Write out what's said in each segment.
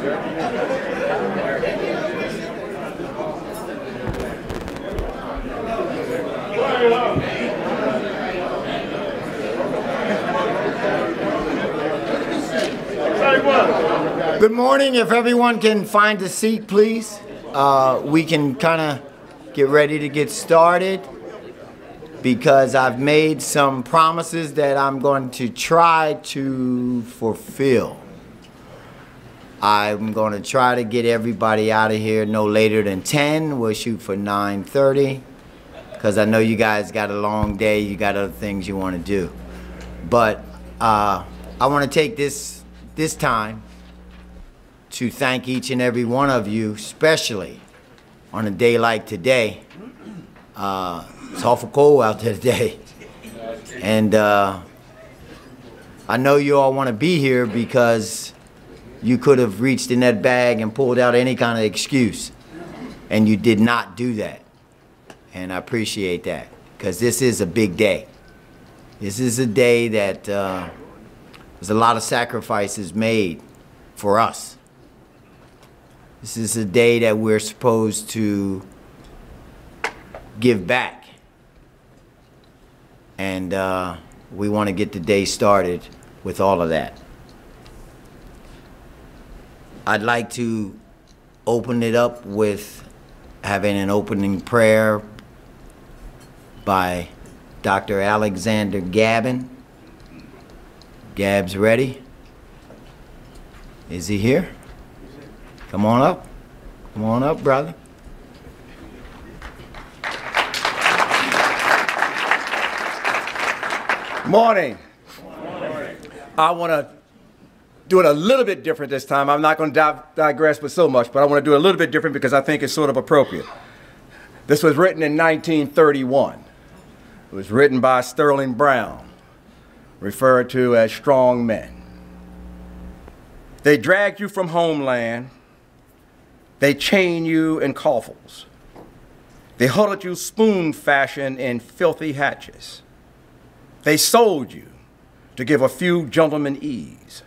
Good morning. If everyone can find a seat, please. We can kind of get ready to get started because I've made some promises that I'm going to try to fulfill. I'm going to try to get everybody out of here no later than 10. We'll shoot for 9:30 because I know you guys got a long day. You got other things you want to do. But I want to take this time to thank each and every one of you, especially on a day like today. It's awful cold out there today. And I know you all want to be here because you could have reached in that bag and pulled out any kind of excuse. And you did not do that. And I appreciate that because this is a big day. This is a day that there's a lot of sacrifices made for us. This is a day that we're supposed to give back. And we want to get the day started with all of that. I'd like to open it up with having an opening prayer by Dr. Alexander Gabin. Gab's ready? Is he here? Come on up. Come on up, brother. Morning. I want to do it a little bit different this time. I'm not going to digress with so much, but I want to do it a little bit different because I think it's sort of appropriate. This was written in 1931. It was written by Sterling Brown, referred to as strong men. They dragged you from homeland. They chain you in coffles. They huddled you spoon fashion in filthy hatches. They sold you to give a few gentlemen ease.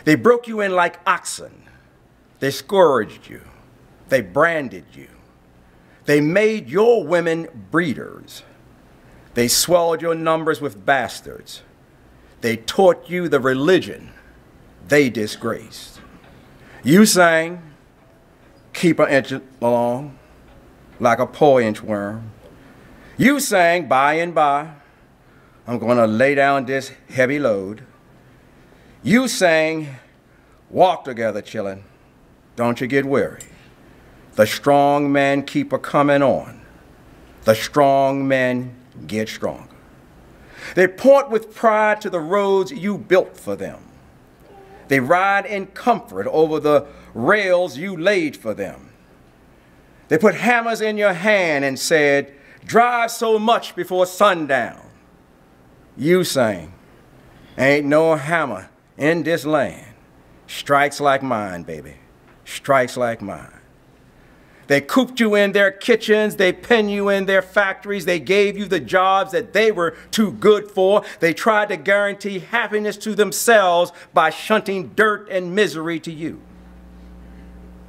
They broke you in like oxen. They scourged you. They branded you. They made your women breeders. They swelled your numbers with bastards. They taught you the religion they disgraced. You sang, keep an inch along, like a poor inchworm. You sang, by and by, I'm going to lay down this heavy load. You sang, walk together, chillin', don't you get weary. The strong men keep a coming on. The strong men get stronger. They point with pride to the roads you built for them. They ride in comfort over the rails you laid for them. They put hammers in your hand and said, drive so much before sundown. You sang, ain't no hammer in this land strikes like mine, baby, strikes like mine. They cooped you in their kitchens. They penned you in their factories. They gave you the jobs that they were too good for. They tried to guarantee happiness to themselves by shunting dirt and misery to you.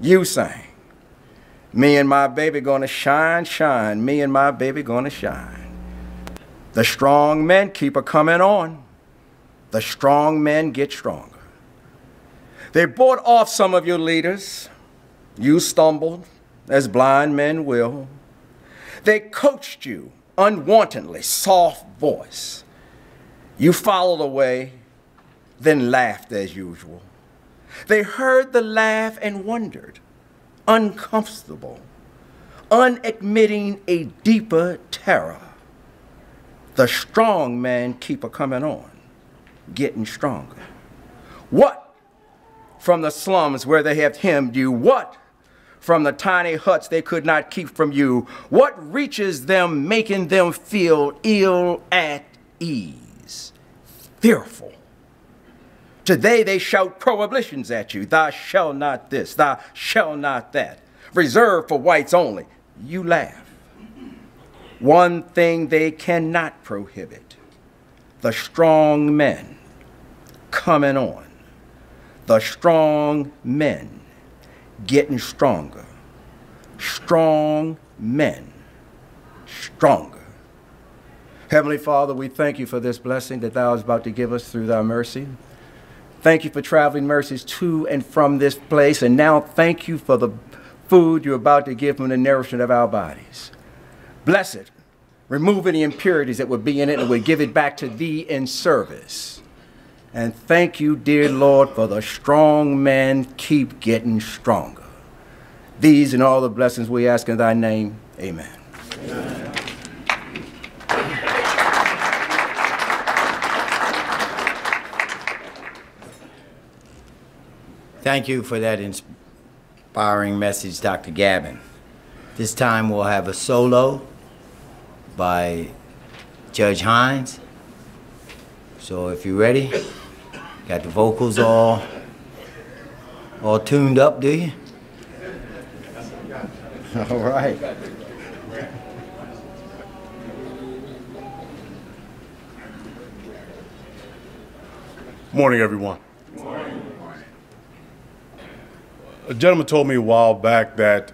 You sang, me and my baby gonna shine, shine. Me and my baby gonna shine. The strong men keep a coming on. The strong men get stronger. They bought off some of your leaders. You stumbled, as blind men will. They coached you unwantedly, soft voice. You followed away, then laughed as usual. They heard the laugh and wondered, uncomfortable, unadmitting a deeper terror. The strong men keep a coming on, getting stronger. What from the slums where they have hemmed you? What from the tiny huts they could not keep from you? What reaches them, making them feel ill at ease, fearful? Today they shout prohibitions at you. Thou shalt not this, thou shalt not that. Reserved for whites only. You laugh. One thing they cannot prohibit: the strong men coming on. the strong men getting stronger. Strong men, stronger. Heavenly Father, we thank you for this blessing that thou art about to give us through thy mercy. Thank you for traveling mercies to and from this place. And now thank you for the food you're about to give from the nourishment of our bodies. Bless it. Remove any impurities that would be in it and would give it back to thee in service. And thank you, dear Lord, for the strong men keep getting stronger. These and all the blessings we ask in thy name. Amen. Amen. Thank you for that inspiring message, Dr. Gavin. This time we'll have a solo by Judge Hines. So if you're ready, got the vocals all tuned up, do you? All right. Morning, everyone. Morning. A gentleman told me a while back that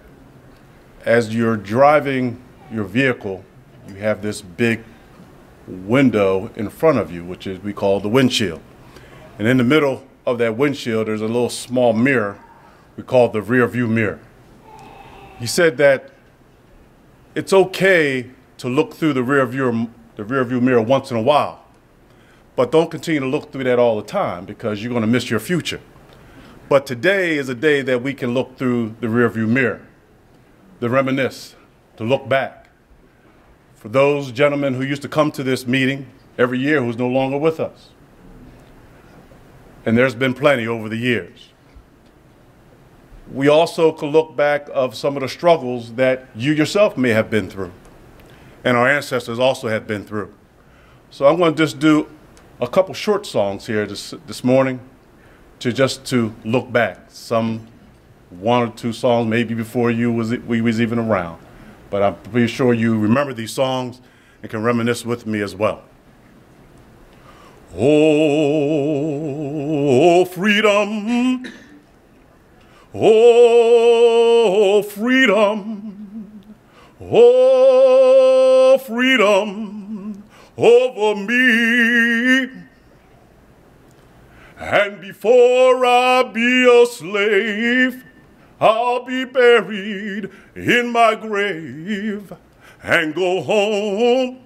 as you're driving your vehicle, you have this big window in front of you, which is we call the windshield. And in the middle of that windshield, there's a little small mirror we call the rear view mirror. He said that it's okay to look through the rear view mirror once in a while, but don't continue to look through that all the time because you're going to miss your future. But today is a day that we can look through the rear view mirror, to reminisce, to look back. For those gentlemen who used to come to this meeting every year who's no longer with us, and there's been plenty over the years. We also could look back of some of the struggles that you yourself may have been through, and our ancestors also had been through. So I'm going to just do a couple short songs here this morning to look back. Some one or two songs maybe before we was even around, but I'm pretty sure you remember these songs and can reminisce with me as well. Oh, freedom. Oh, freedom. Oh, freedom over me. And before I be a slave, I'll be buried in my grave and go home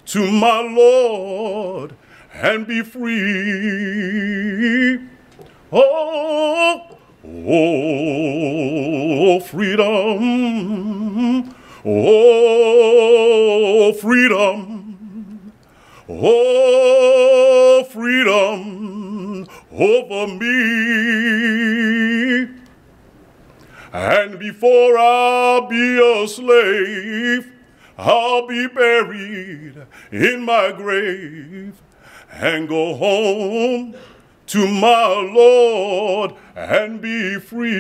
to my Lord and be free. Oh, oh, freedom. Oh, freedom. Oh, freedom over me. And before I'll be a slave, I'll be buried in my grave and go home to my Lord and be free.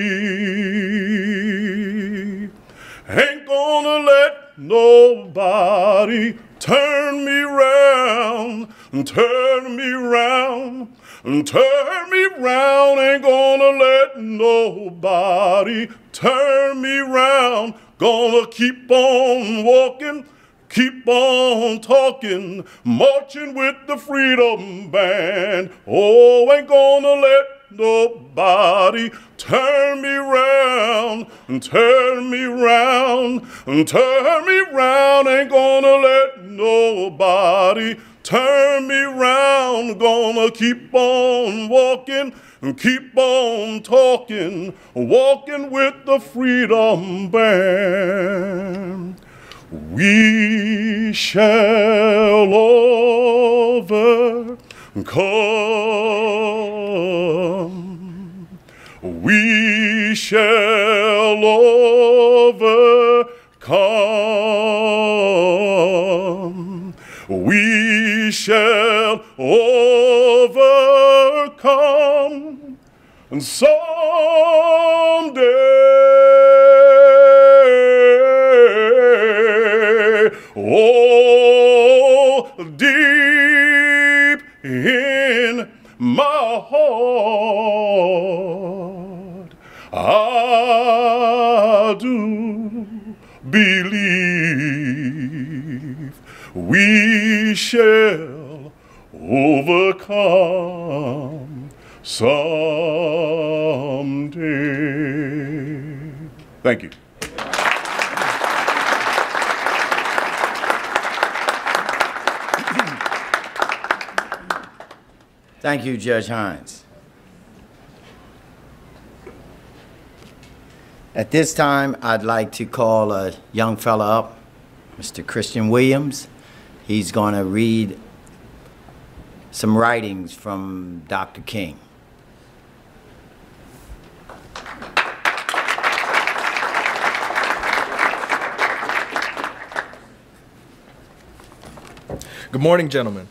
Ain't gonna let nobody turn me round, turn me round, turn me round. Ain't gonna let nobody turn me round. Gonna keep on walking, keep on talking, marching with the freedom band. Oh, ain't gonna let nobody turn me round, turn me round, turn me round. Ain't gonna let nobody turn me round. Gonna keep on walking, keep on talking, walking with the freedom band. We shall overcome. We shall overcome. We shall overcome. And someday, oh, deep in my heart, I do believe we shall overcome someday. Thank you. Thank you, Judge Hines. At this time, I'd like to call a young fella up, Mr. Christian Williams. He's going to read some writings from Dr. King. Good morning, gentlemen.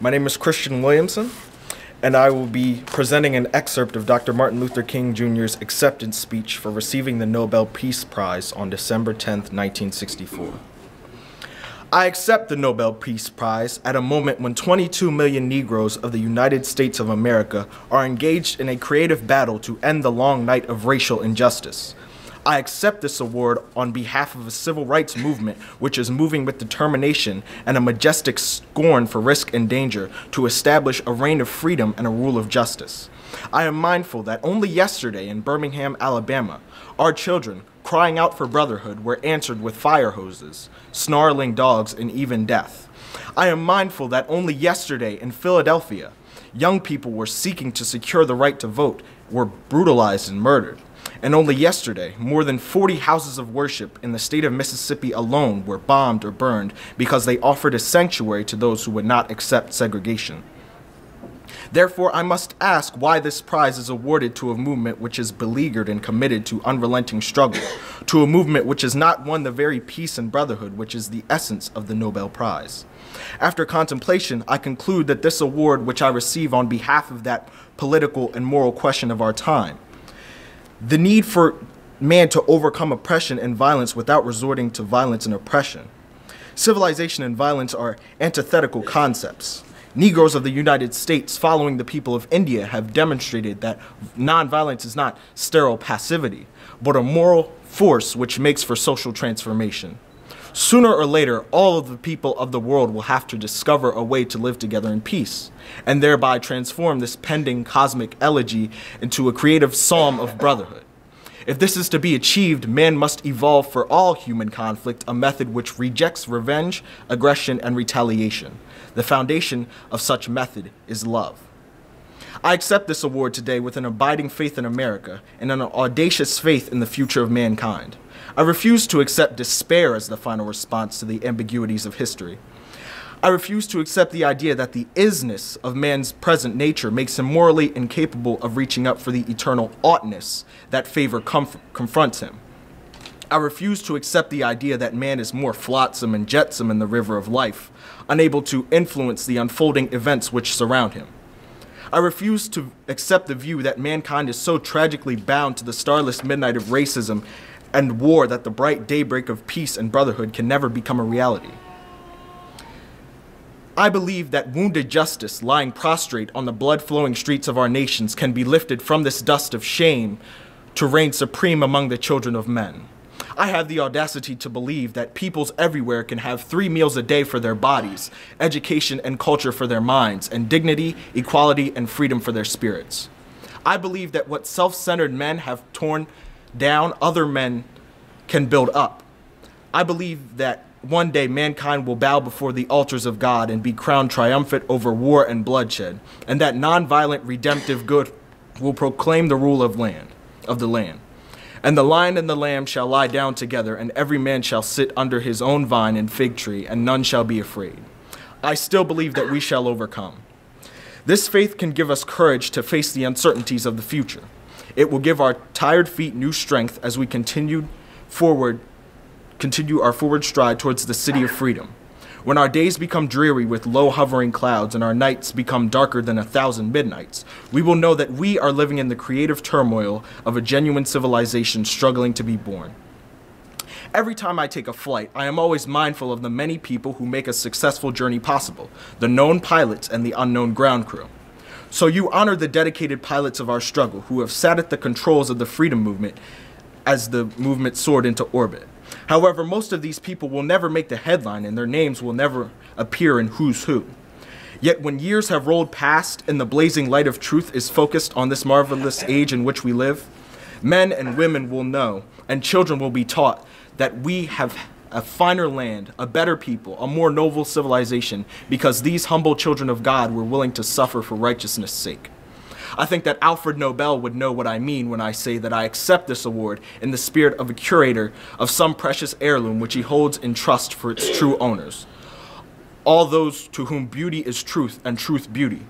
My name is Christian Williamson, and I will be presenting an excerpt of Dr. Martin Luther King Jr.'s acceptance speech for receiving the Nobel Peace Prize on December 10th, 1964. I accept the Nobel Peace Prize at a moment when 22 million Negroes of the United States of America are engaged in a creative battle to end the long night of racial injustice. I accept this award on behalf of a civil rights movement which is moving with determination and a majestic scorn for risk and danger to establish a reign of freedom and a rule of justice. I am mindful that only yesterday in Birmingham, Alabama, our children, crying out for brotherhood, were answered with fire hoses, snarling dogs, and even death. I am mindful that only yesterday in Philadelphia, young people were seeking to secure the right to vote, were brutalized and murdered. And only yesterday, more than 40 houses of worship in the state of Mississippi alone were bombed or burned because they offered a sanctuary to those who would not accept segregation. Therefore, I must ask why this prize is awarded to a movement which is beleaguered and committed to unrelenting struggle, to a movement which has not won the very peace and brotherhood which is the essence of the Nobel Prize. After contemplation, I conclude that this award, which I receive on behalf of that political and moral question of our time, the need for man to overcome oppression and violence without resorting to violence and oppression. Civilization and violence are antithetical concepts. Negroes of the United States, following the people of India, have demonstrated that nonviolence is not sterile passivity, but a moral force which makes for social transformation. Sooner or later, all of the people of the world will have to discover a way to live together in peace, and thereby transform this pending cosmic elegy into a creative psalm of brotherhood. If this is to be achieved, man must evolve for all human conflict a method which rejects revenge, aggression, and retaliation. The foundation of such method is love. I accept this award today with an abiding faith in America and an audacious faith in the future of mankind. I refuse to accept despair as the final response to the ambiguities of history. I refuse to accept the idea that the isness of man's present nature makes him morally incapable of reaching up for the eternal oughtness that favor confronts him. I refuse to accept the idea that man is more flotsam and jetsam in the river of life, unable to influence the unfolding events which surround him. I refuse to accept the view that mankind is so tragically bound to the starless midnight of racism and war that the bright daybreak of peace and brotherhood can never become a reality. I believe that wounded justice lying prostrate on the blood-flowing streets of our nations can be lifted from this dust of shame to reign supreme among the children of men. I have the audacity to believe that peoples everywhere can have 3 meals a day for their bodies, education and culture for their minds, and dignity, equality, and freedom for their spirits. I believe that what self-centered men have torn down, other men can build up. I believe that one day mankind will bow before the altars of God and be crowned triumphant over war and bloodshed, and that nonviolent redemptive good will proclaim the rule of the land. And the lion and the lamb shall lie down together, and every man shall sit under his own vine and fig tree, and none shall be afraid. I still believe that we shall overcome. This faith can give us courage to face the uncertainties of the future. It will give our tired feet new strength as we continue our forward stride towards the city of freedom. When our days become dreary with low hovering clouds and our nights become darker than 1,000 midnights, we will know that we are living in the creative turmoil of a genuine civilization struggling to be born. Every time I take a flight, I am always mindful of the many people who make a successful journey possible, the known pilots and the unknown ground crew. So you honor the dedicated pilots of our struggle who have sat at the controls of the freedom movement as the movement soared into orbit. However, most of these people will never make the headline, and their names will never appear in Who's Who. Yet when years have rolled past and the blazing light of truth is focused on this marvelous age in which we live, men and women will know, and children will be taught, that we have a finer land, a better people, a more noble civilization, because these humble children of God were willing to suffer for righteousness' sake. I think that Alfred Nobel would know what I mean when I say that I accept this award in the spirit of a curator of some precious heirloom which he holds in trust for its true owners. All those to whom beauty is truth and truth beauty,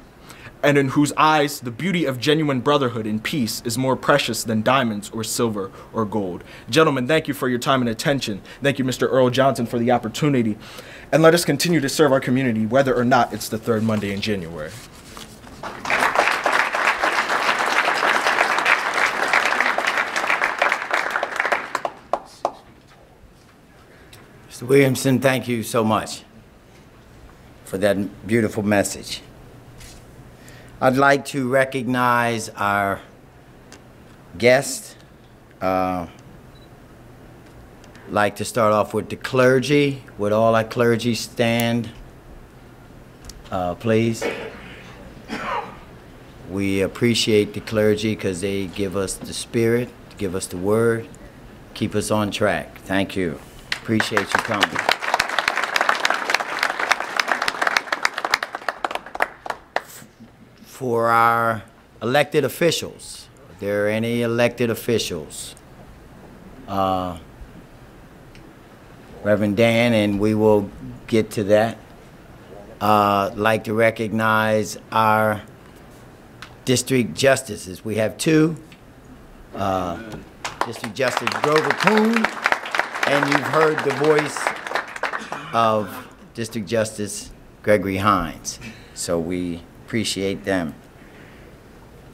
and in whose eyes the beauty of genuine brotherhood and peace is more precious than diamonds or silver or gold. Gentlemen, thank you for your time and attention. Thank you, Mr. Earl Johnson, for the opportunity. And let us continue to serve our community, whether or not it's the third Monday in January. Mr. Williamson, thank you so much for that beautiful message. I'd like to recognize our guest. Like to start off with the clergy. Would all our clergy stand, please? We appreciate the clergy because they give us the spirit, give us the word, keep us on track. Thank you. Appreciate you coming. For our elected officials, are there any elected officials? Reverend Dan, and we will get to that. Like to recognize our district justices. We have two. District Justice Grover Coon, and you've heard the voice of District Justice Gregory Hines. So we appreciate them.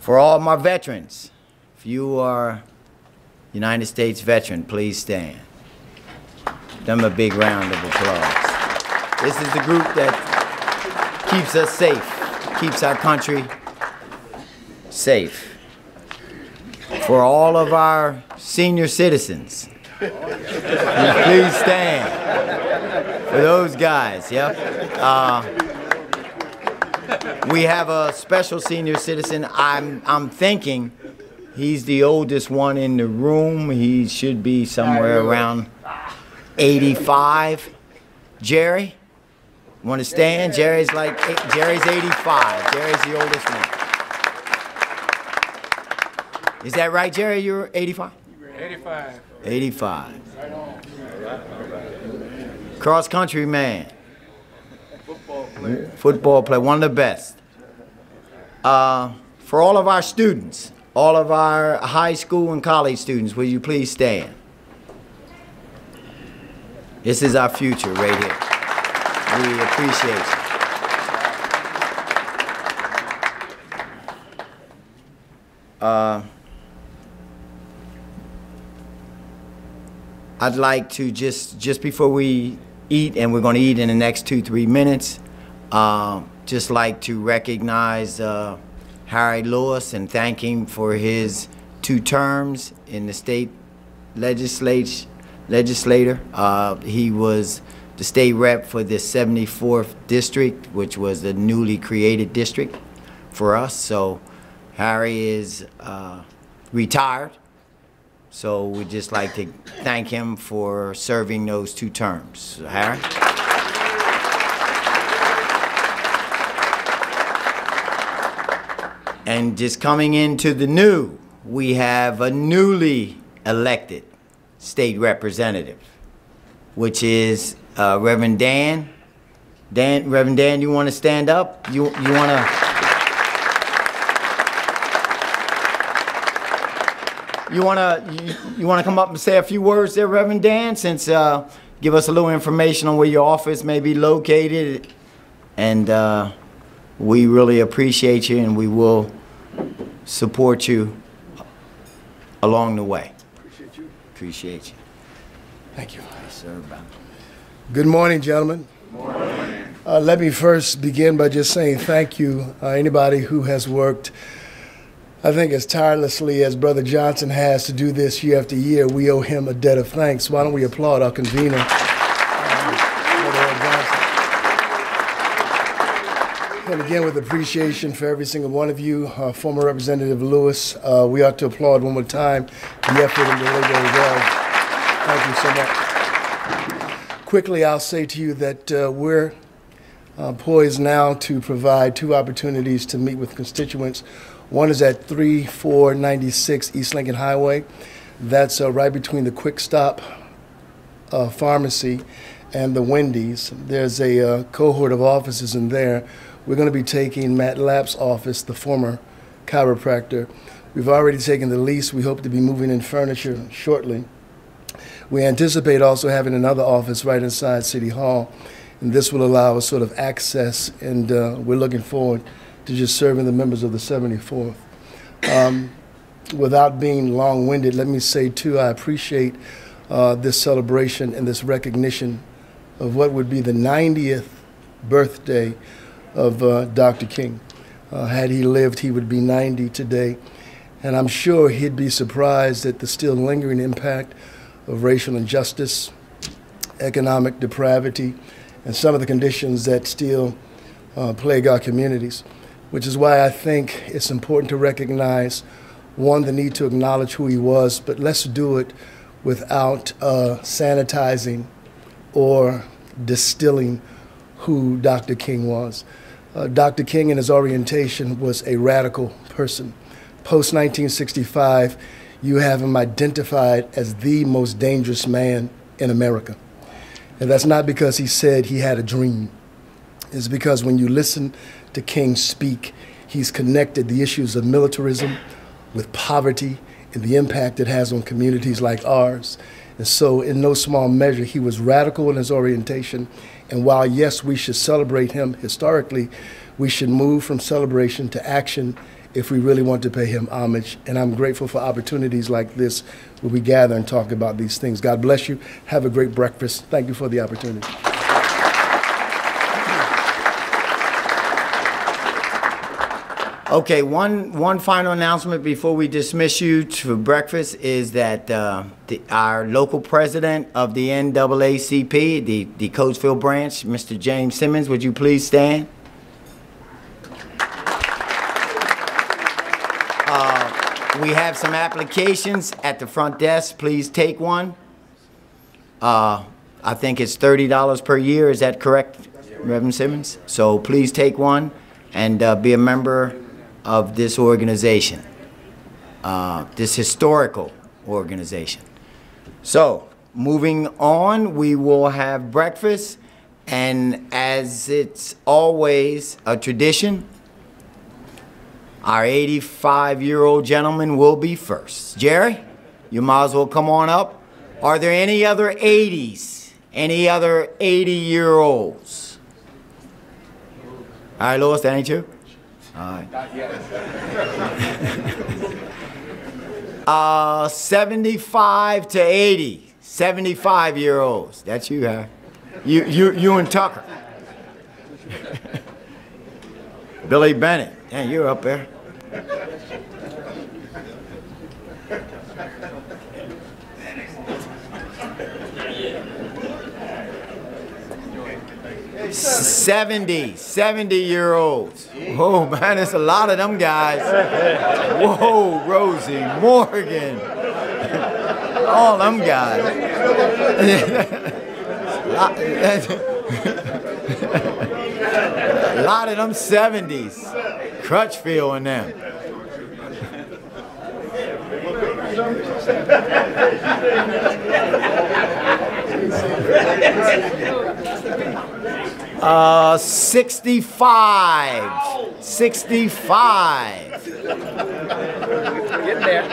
For all my veterans, if you are United States veteran, please stand. Give them a big round of applause. This is the group that keeps us safe, keeps our country safe. For all of our senior citizens, please stand. For those guys, yep. We have a special senior citizen. I'm thinking he's the oldest one in the room. He should be somewhere around 85. Jerry, want to stand? Jerry's 85. Jerry's the oldest one. Is that right, Jerry? You're 85? 85. 85. Cross country man. Football player, one of the best. For all of our students, all of our high school and college students, will you please stand? This is our future right here. We appreciate you. I'd like to just before we eat, and we're going to eat in the next 2-3 minutes, just like to recognize Harry Lewis and thank him for his 2 terms in the state legislature. He was the state rep for the 74th district, which was the newly created district for us. So Harry is retired. So we'd just like to thank him for serving those 2 terms. So, Harry? And just coming into the new, we have a newly elected state representative, which is Reverend Dan. Reverend Dan, you want to stand up? You want to? You want to come up and say a few words there, Reverend Dan, since give us a little information on where your office may be located, and we really appreciate you, and we will support you along the way. Appreciate you. Appreciate you. Thank you. Yes, sir. Good morning, gentlemen. Good morning. Let me first begin by just saying thank you, anybody who has worked I think as tirelessly as Brother Johnson has to do this year after year, we owe him a debt of thanks. Why don't we applaud our convener, Brother Johnson. And again, with appreciation for every single one of you, former Representative Lewis, we ought to applaud one more time the effort and the labor as well. Thank you so much. Quickly, I'll say to you that we're poised now to provide 2 opportunities to meet with constituents. One is at 3496 East Lincoln Highway. That's right between the Quick Stop Pharmacy and the Wendy's. There's a cohort of offices in there. We're going to be taking Matt Lapp's office, the former chiropractor. We've already taken the lease. We hope to be moving in furniture shortly. We anticipate also having another office right inside City Hall, and this will allow us sort of access, and we're looking forward to just serving the members of the 74th. Without being long-winded, let me say, too, I appreciate this celebration and this recognition of what would be the 90th birthday of Dr. King. Had he lived, he would be 90 today, and I'm sure he'd be surprised at the still lingering impact of racial injustice, economic depravity, and some of the conditions that still plague our communities, which is why I think it's important to recognize, one, the need to acknowledge who he was, but let's do it without sanitizing or distilling who Dr. King was. Dr. King in his orientation was a radical person. Post-1965, you have him identified as the most dangerous man in America. And that's not because he said he had a dream. It's because when you listen to King speak, he's connected the issues of militarism with poverty and the impact it has on communities like ours. And so in no small measure, he was radical in his orientation. And while, yes, we should celebrate him historically, we should move from celebration to action if we really want to pay him homage. And I'm grateful for opportunities like this where we gather and talk about these things. God bless you. Have a great breakfast. Thank you for the opportunity. Okay, one final announcement before we dismiss you to breakfast is that our local president of the NAACP, the Coatesville branch, Mr. James Simmons, would you please stand? We have some applications at the front desk. Please take one. I think it's $30 per year. Is that correct, Reverend Simmons? So please take one and be a member of this organization, this historical organization. So moving on, we will have breakfast, and as it's always a tradition, our 85-year-old gentleman will be first. Jerry, you might as well come on up. Are there any other 80s? Any other 80-year-olds? All right, Louis, that ain't you? All right. 75 to 80. 75-year-olds. That's you, huh? You and Tucker. Billy Bennett. Yeah, you're up there. $70-year-olds. Oh man, there's a lot of them guys. Whoa, Rosie Morgan. All them guys. A lot of them 70s. Crutchfield and them. Uh, 65. 65. Getting there.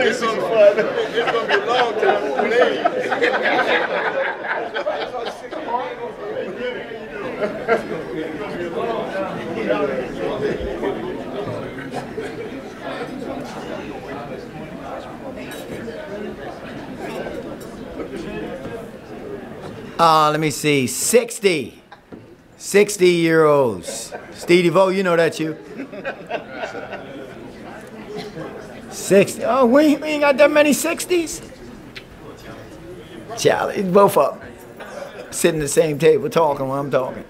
It's gonna be a long time before they Let me see, 60. 60-year-olds. Steve DeVoe, you know that's you. 60. Oh, we ain't got that many 60s. Charlie, both up. Sitting at the same table talking while I'm talking.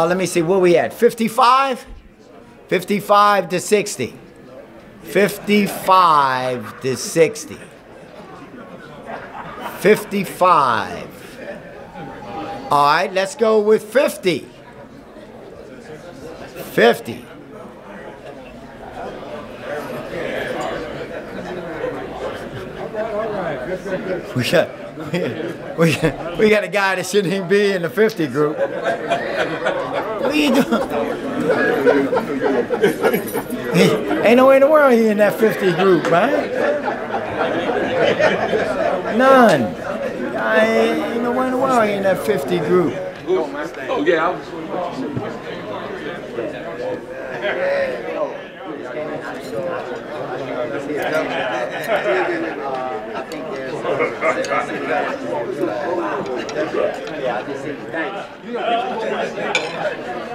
Let me see, what we at? 55? 55 to 60. 55 to 60. 55. All right, let's go with 50. 50. We got a guy that shouldn't even be in the 50 group. What are you doing? Ain't no way in the world he in that 50 group, man. None. Ain't no way in the world he in that 50 group. Oh, yeah, I was. I think there's yeah, I just think thanks.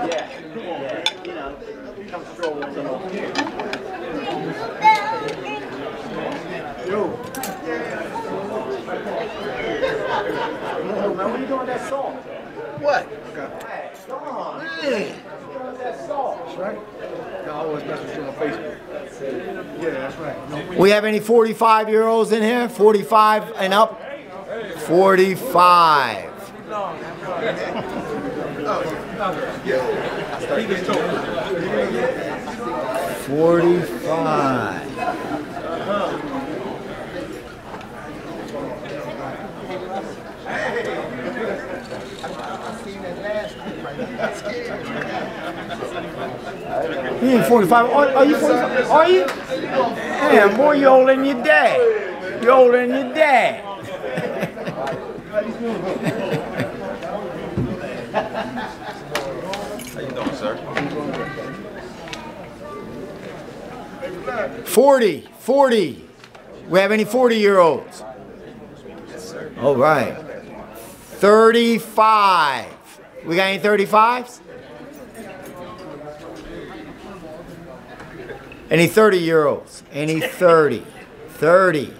Yeah, you know, come stroll with some of Yo. Man, what are you doing with that salt? What? Hey, come on. Hey. That salt. That's right. I always message you on Facebook. Yeah, that's right. We have any 45-year-olds in here? 45 and up? 45. 45. You ain't 45. Are you 45? Are you? Damn, boy, you're older than your dad. You're older than your dad. How you doing, sir? 40. We have any 40-year-olds? All right. 35. We got any 35s? Any 30-year-olds? Any 30? 30.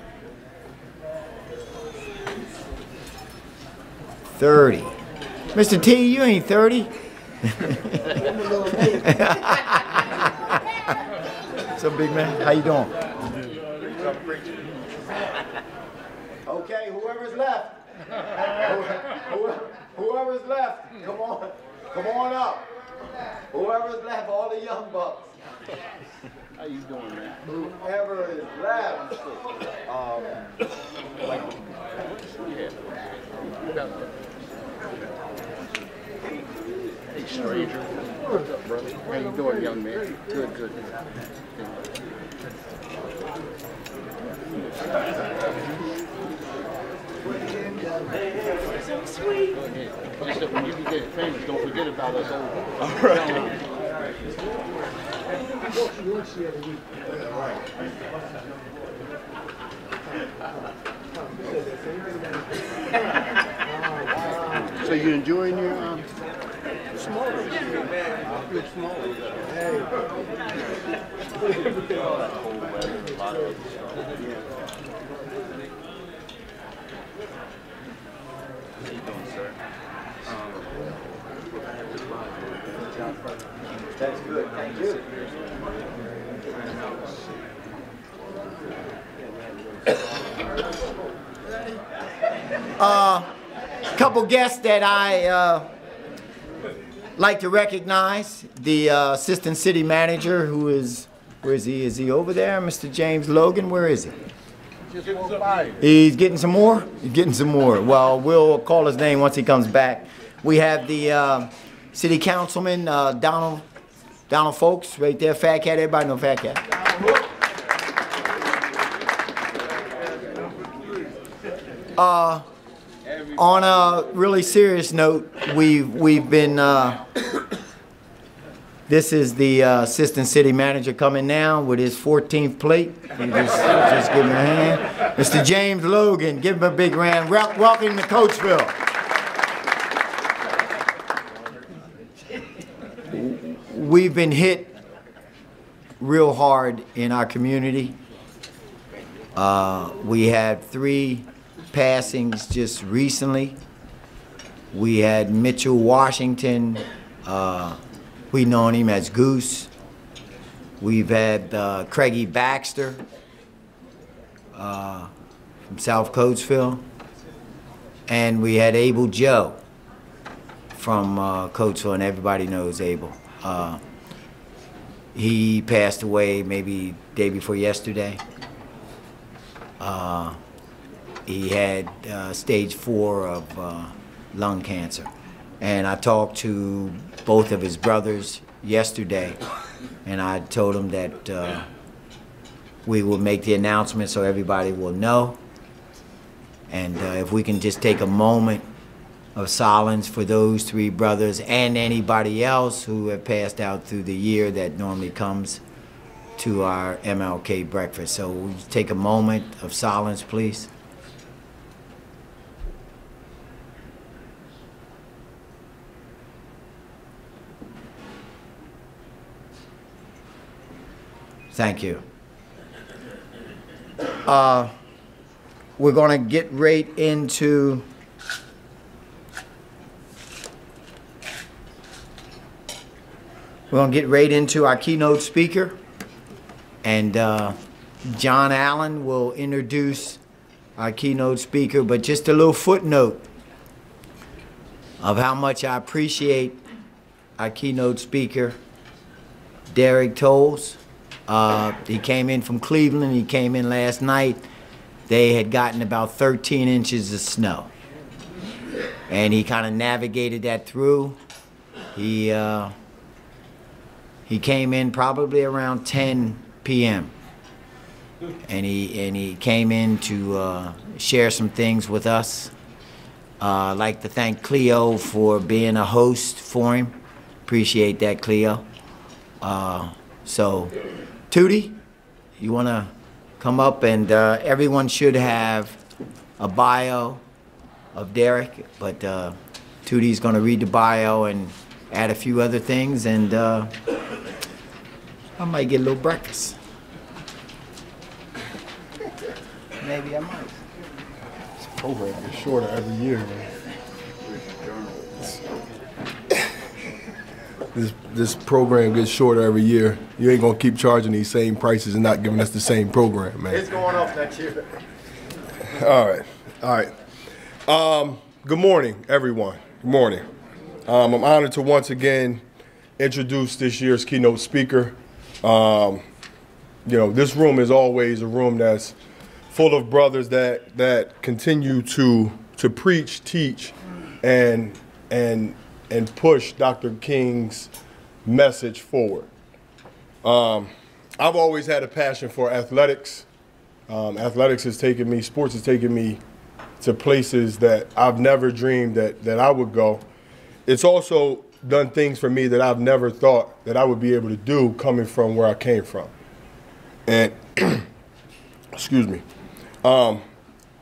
30. Mr. T, you ain't 30. What's up, big man? How you doing? Okay, whoever's left. Whoever's left, come on. Come on up. Whoever's left, all the young bucks. How you doing, man? Whoever is left. Hey, stranger. What's up, brother? How you doing, young man? Good, good. So sweet. Just that when you get famous, don't forget about us old. All right. So you enjoying your S'mores? good s'mores? How you doing, sir? That's good. Thank you. Couple guests that I like to recognize. The assistant city manager, who is, where is he? Is he over there? Mr. James Logan, where is he? He's getting some more? He's getting some more. Well, we'll call his name once he comes back. We have the city councilman, Donald Folks, right there. Fat Cat, everybody know Fat Cat. On a really serious note, we've been, this is the assistant city manager coming now with his 14th plate. You just give him a hand. Mr. James Logan, give him a big round. Welcome to Coatesville. We've been hit real hard in our community. We had 3 passings just recently. We had Mitchell Washington, we known him as Goose. We've had Craigie Baxter from South Coatesville. And we had Abel Joe from Coatesville, and everybody knows Abel. He passed away maybe day before yesterday. He had stage 4 of lung cancer. And I talked to both of his brothers yesterday, and I told them that we will make the announcement so everybody will know. And if we can just take a moment of silence for those 3 brothers and anybody else who have passed out through the year that normally comes to our MLK breakfast. So we'll take a moment of silence, please. Thank you. We're going to get right into our keynote speaker, and John Allen will introduce our keynote speaker, but just a little footnote of how much I appreciate our keynote speaker, Derek Tolles. He came in from Cleveland. He came in last night. They had gotten about 13 inches of snow, and he kind of navigated that through. He came in probably around 10 p.m. and he came in to share some things with us. I'd like to thank Cleo for being a host for him. Appreciate that, Cleo. So, Tootie, you want to come up? And everyone should have a bio of Derek, but Tootie's going to read the bio and add a few other things, and I might get a little breakfast. Maybe I might. This program gets shorter every year, man. This program gets shorter every year. You ain't gonna keep charging these same prices and not giving us the same program, man. It's going up next year. All right. Good morning, everyone. Good morning. I'm honored to once again introduce this year's keynote speaker. This room is always a room that's full of brothers that continue to preach, teach, and push Dr. King's message forward. I've always had a passion for athletics. Athletics has taken me, sports has taken me to places that I've never dreamed that I would go. It's also done things for me that I've never thought that I would be able to do coming from where I came from. And, excuse me,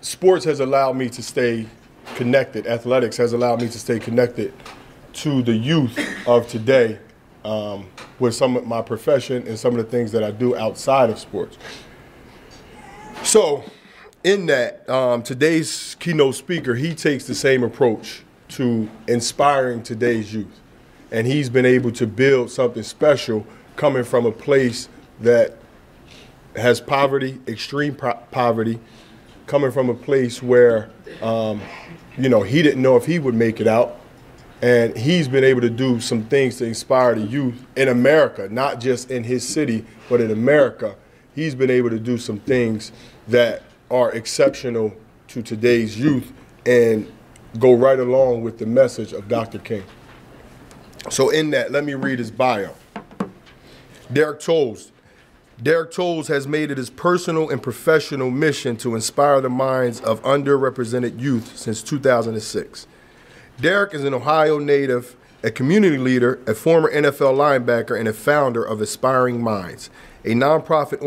sports has allowed me to stay connected. Athletics has allowed me to stay connected to the youth of today with some of my profession and some of the things that I do outside of sports. So in that, today's keynote speaker, he takes the same approach to inspiring today's youth. And he's been able to build something special coming from a place that has poverty, extreme poverty, coming from a place where, he didn't know if he would make it out. And he's been able to do some things to inspire the youth in America, not just in his city, but in America. He's been able to do some things that are exceptional to today's youth and go right along with the message of Dr. King. So in that, let me read his bio. Derek Tolles. Derek Tolles has made it his personal and professional mission to inspire the minds of underrepresented youth since 2006. Derek is an Ohio native, a community leader, a former NFL linebacker, and a founder of Aspiring Minds, a nonprofit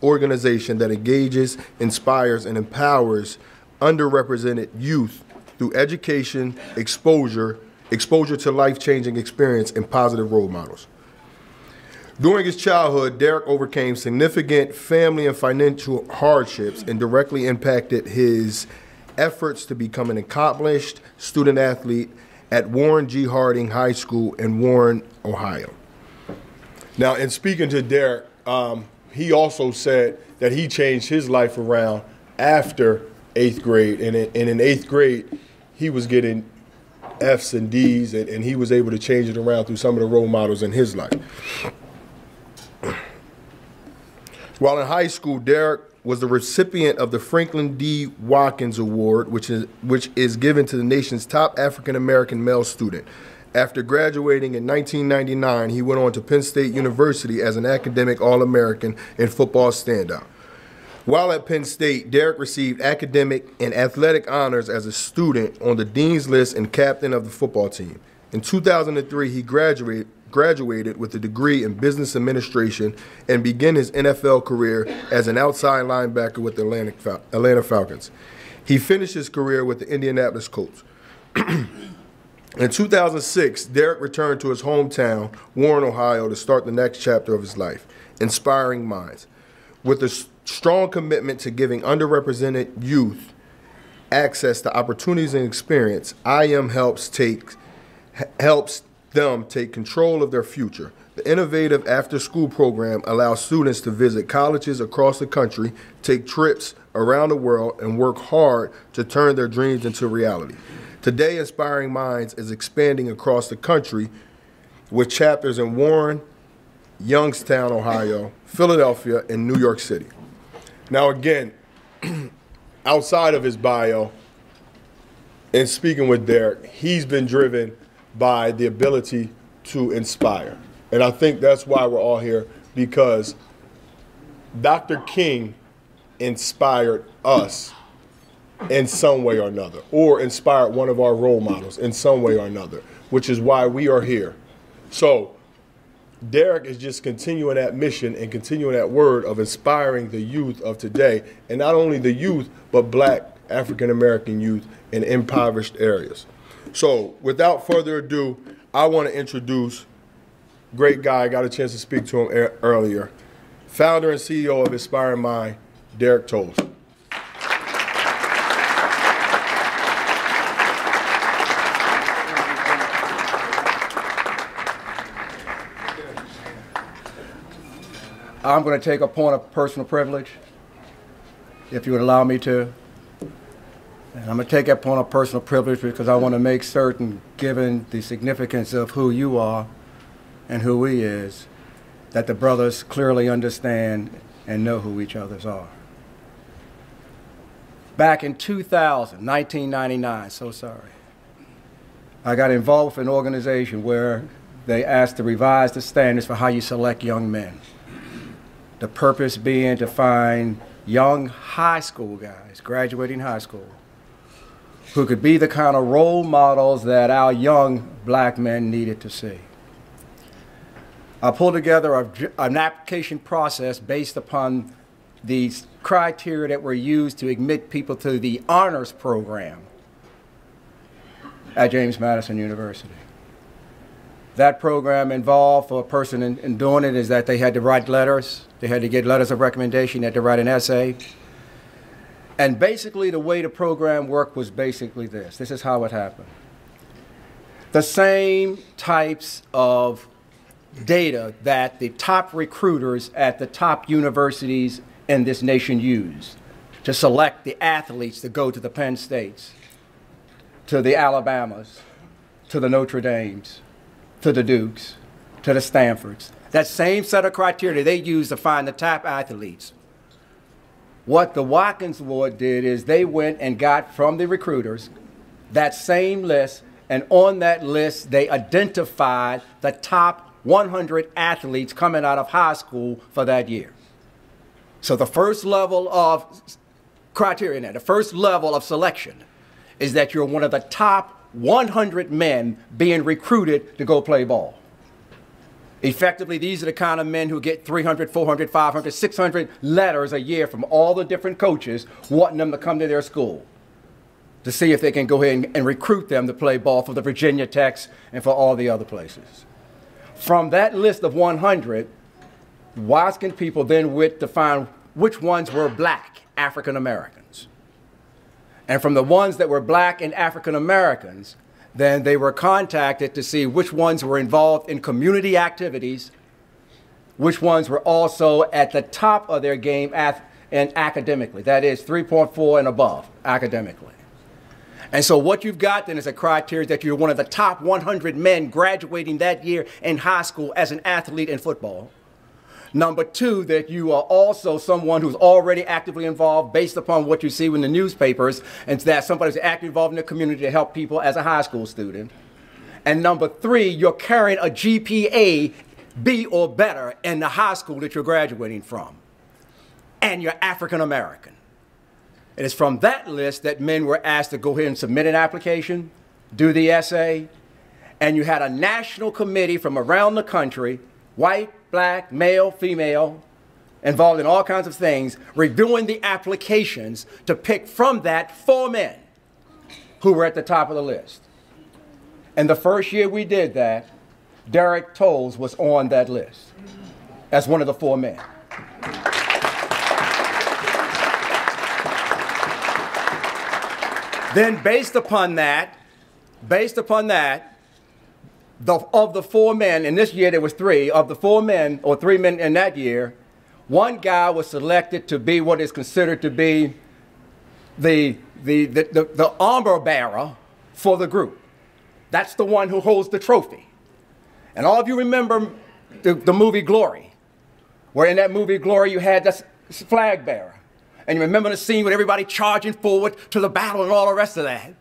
organization that engages, inspires, and empowers underrepresented youth through education, exposure to life-changing experience, and positive role models. During his childhood, Derek overcame significant family and financial hardships and directly impacted his efforts to become an accomplished student athlete at Warren G. Harding High School in Warren, Ohio. Now, in speaking to Derek, he also said that he changed his life around after 8th grade. And in 8th grade, he was getting F's and D's, and he was able to change it around through some of the role models in his life. While in high school, Derek was the recipient of the Franklin D. Watkins Award, which is given to the nation's top African-American male student. After graduating in 1999, he went on to Penn State University as an academic All-American and football standout. While at Penn State, Derek received academic and athletic honors as a student on the Dean's List and captain of the football team. In 2003, he graduated with a degree in business administration and began his NFL career as an outside linebacker with the Atlanta Falcons. He finished his career with the Indianapolis Colts. In 2006, Derek returned to his hometown, Warren, Ohio, to start the next chapter of his life, Inspiring Minds. With a strong commitment to giving underrepresented youth access to opportunities and experience, IM helps them take control of their future. The innovative after-school program allows students to visit colleges across the country, take trips around the world, and work hard to turn their dreams into reality. Today, Inspiring Minds is expanding across the country with chapters in Warren, Youngstown, Ohio, Philadelphia, and New York City. Now again, outside of his bio, and speaking with Derek, he's been driven by the ability to inspire. And I think that's why we're all here, because Dr. King inspired us in some way or another, or inspired one of our role models in some way or another, which is why we are here. So Derek is just continuing that mission and continuing that word of inspiring the youth of today, and not only the youth, but black African-American youth in impoverished areas. So without further ado, I want to introduce great guy, I got a chance to speak to him earlier, founder and CEO of Inspiring Mind, Derek Tolles. I'm going to take a point of personal privilege, if you would allow me to. And I'm going to take that point of personal privilege because I want to make certain, given the significance of who you are and who he is, that the brothers clearly understand and know who each others are. Back in 1999, so sorry, I got involved with an organization where they asked to revise the standards for how you select young men. The purpose being to find young high school guys, graduating high school, who could be the kind of role models that our young black men needed to see. I pulled together an application process based upon the criteria that were used to admit people to the honors program at James Madison University. That program involved, for a person in doing it, is that they had to write letters, they had to get letters of recommendation, they had to write an essay. And basically the way the program worked was basically this. This is how it happened. The same types of data that the top recruiters at the top universities in this nation use to select the athletes to go to the Penn States, to the Alabamas, to the Notre Dames, to the Dukes, to the Stanfords. That same set of criteria they use to find the top athletes What the Watkins Board did is they went and got from the recruiters that same list, and on that list they identified the top 100 athletes coming out of high school for that year. So the first level of criteria, the first level of selection is that you're one of the top 100 men being recruited to go play ball. Effectively, these are the kind of men who get 300, 400, 500, 600 letters a year from all the different coaches wanting them to come to their school to see if they can go ahead and recruit them to play ball for the Virginia Techs and for all the other places. From that list of 100, Watkins people then went to find which ones were black African Americans. And from the ones that were black and African Americans, then they were contacted to see which ones were involved in community activities, which ones were also at the top of their game and academically. That is 3.4 and above academically. And so what you've got then is a criteria that you're one of the top 100 men graduating that year in high school as an athlete in football. Number two, that you are also someone who's already actively involved based upon what you see in the newspapers, and that somebody's actively involved in the community to help people as a high school student. And number three, you're carrying a GPA B or better in the high school that you're graduating from. And you're African American. It is from that list that men were asked to go ahead and submit an application, do the essay, and you had a national committee from around the country, white, black, male, female, involved in all kinds of things, reviewing the applications to pick from that 4 men who were at the top of the list. And the first year we did that, Derek Tolles was on that list as one of the 4 men. Then based upon that, of the 4 men, and this year there was 3, of the 4 men, or 3 men in that year, 1 guy was selected to be what is considered to be the armor bearer for the group. That's the one who holds the trophy. And all of you remember the movie Glory, where in that movie Glory you had this flag bearer. And you remember the scene with everybody charging forward to the battle and all the rest of that.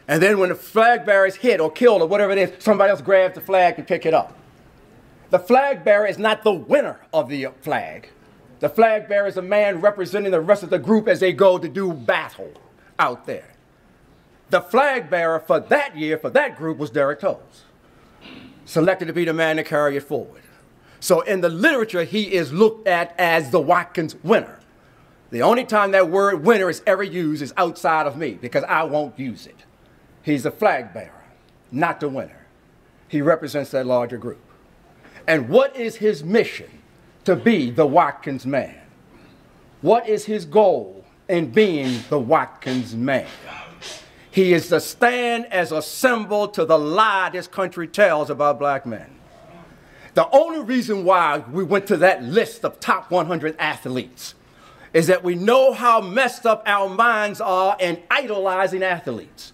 And then when the flag bearer is hit or killed or whatever it is, somebody else grabs the flag and pick it up. The flag bearer is not the winner of the flag. The flag bearer is a man representing the rest of the group as they go to do battle out there. The flag bearer for that year, for that group, was Derek Tolles, selected to be the man to carry it forward. So in the literature, he is looked at as the Watkins winner. The only time that word winner is ever used is outside of me, because I won't use it. He's the flag bearer, not the winner. He represents that larger group. And what is his mission to be the Watkins man? What is his goal in being the Watkins man? He is to stand as a symbol to the lie this country tells about black men. The only reason why we went to that list of top 100 athletes is that we know how messed up our minds are in idolizing athletes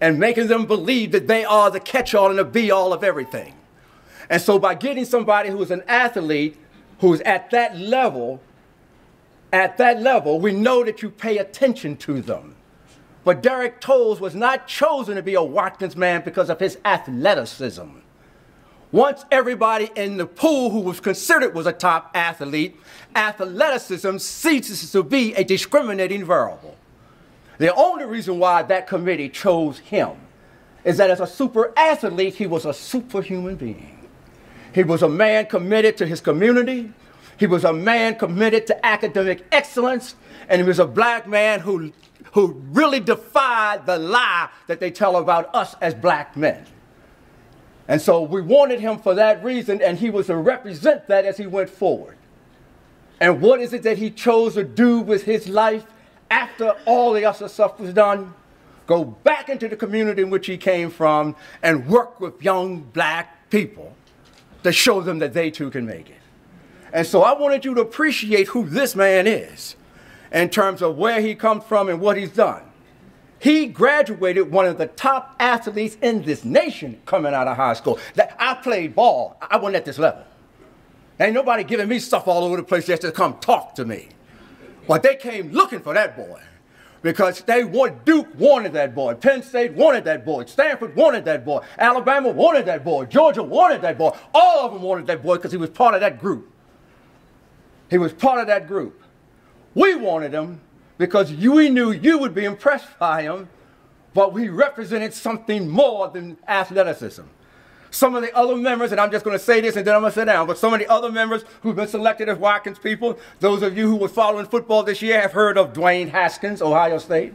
and making them believe that they are the catch-all and the be-all of everything. And so by getting somebody who is an athlete who's at that level, we know that you pay attention to them. But Derek Tolles was not chosen to be a Watkins man because of his athleticism. Once everybody in the pool who was considered was a top athlete, athleticism ceases to be a discriminating variable. The only reason why that committee chose him is that as a super athlete, he was a superhuman being. He was a man committed to his community. He was a man committed to academic excellence. And he was a black man who really defied the lie that they tell about us as black men. And so we wanted him for that reason, and he was to represent that as he went forward. And what is it that he chose to do with his life after all the other stuff was done? Go back into the community in which he came from and work with young black people to show them that they too can make it. And so I wanted you to appreciate who this man is in terms of where he comes from and what he's done. He graduated one of the top athletes in this nation coming out of high school. I played ball. I wasn't at this level. Ain't nobody giving me stuff all over the place just to come talk to me. But they came looking for that boy because Duke wanted that boy. Penn State wanted that boy. Stanford wanted that boy. Alabama wanted that boy. Georgia wanted that boy. All of them wanted that boy because he was part of that group. He was part of that group. We wanted him because we knew you would be impressed by him, but we represented something more than athleticism. Some of the other members, and I'm just going to say this and then I'm going to sit down, but some of the other members who've been selected as Watkins people, those of you who were following football this year have heard of Dwayne Haskins, Ohio State.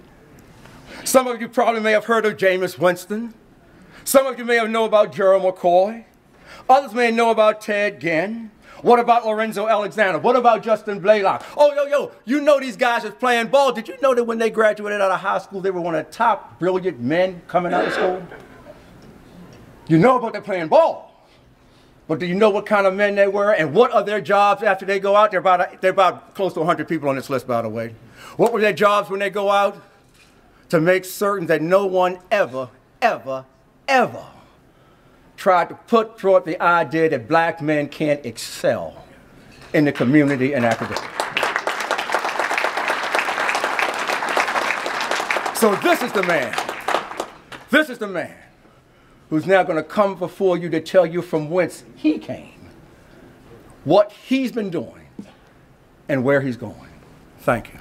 Some of you probably may have heard of Jameis Winston. Some of you may have known about Gerald McCoy. Others may know about Ted Ginn. What about Lorenzo Alexander? What about Justin Blaylock? Oh, you know these guys is playing ball. Did you know that when they graduated out of high school, they were one of the top brilliant men coming out of school? You know about them playing ball. But do you know what kind of men they were and what are their jobs after they go out? They're about close to 100 people on this list, by the way. What were their jobs when they go out? To make certain that no one ever tried to put forth the idea that black men can't excel in the community and academics. So this is the man. This is the man who's now going to come before you to tell you from whence he came, what he's been doing, and where he's going. Thank you.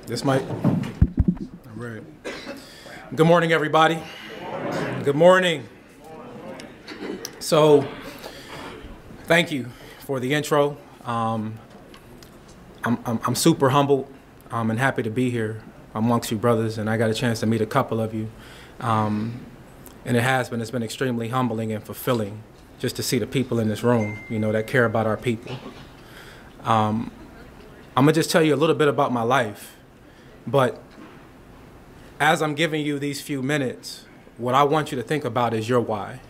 This mic. All right. Good morning, everybody. Good morning. So, thank you for the intro. I'm super humbled and happy to be here amongst you brothers, and I got a chance to meet a couple of you. And it's been extremely humbling and fulfilling just to see the people in this room, you know, that care about our people. I'm gonna just tell you a little bit about my life. But as I'm giving you these few minutes, what I want you to think about is your why.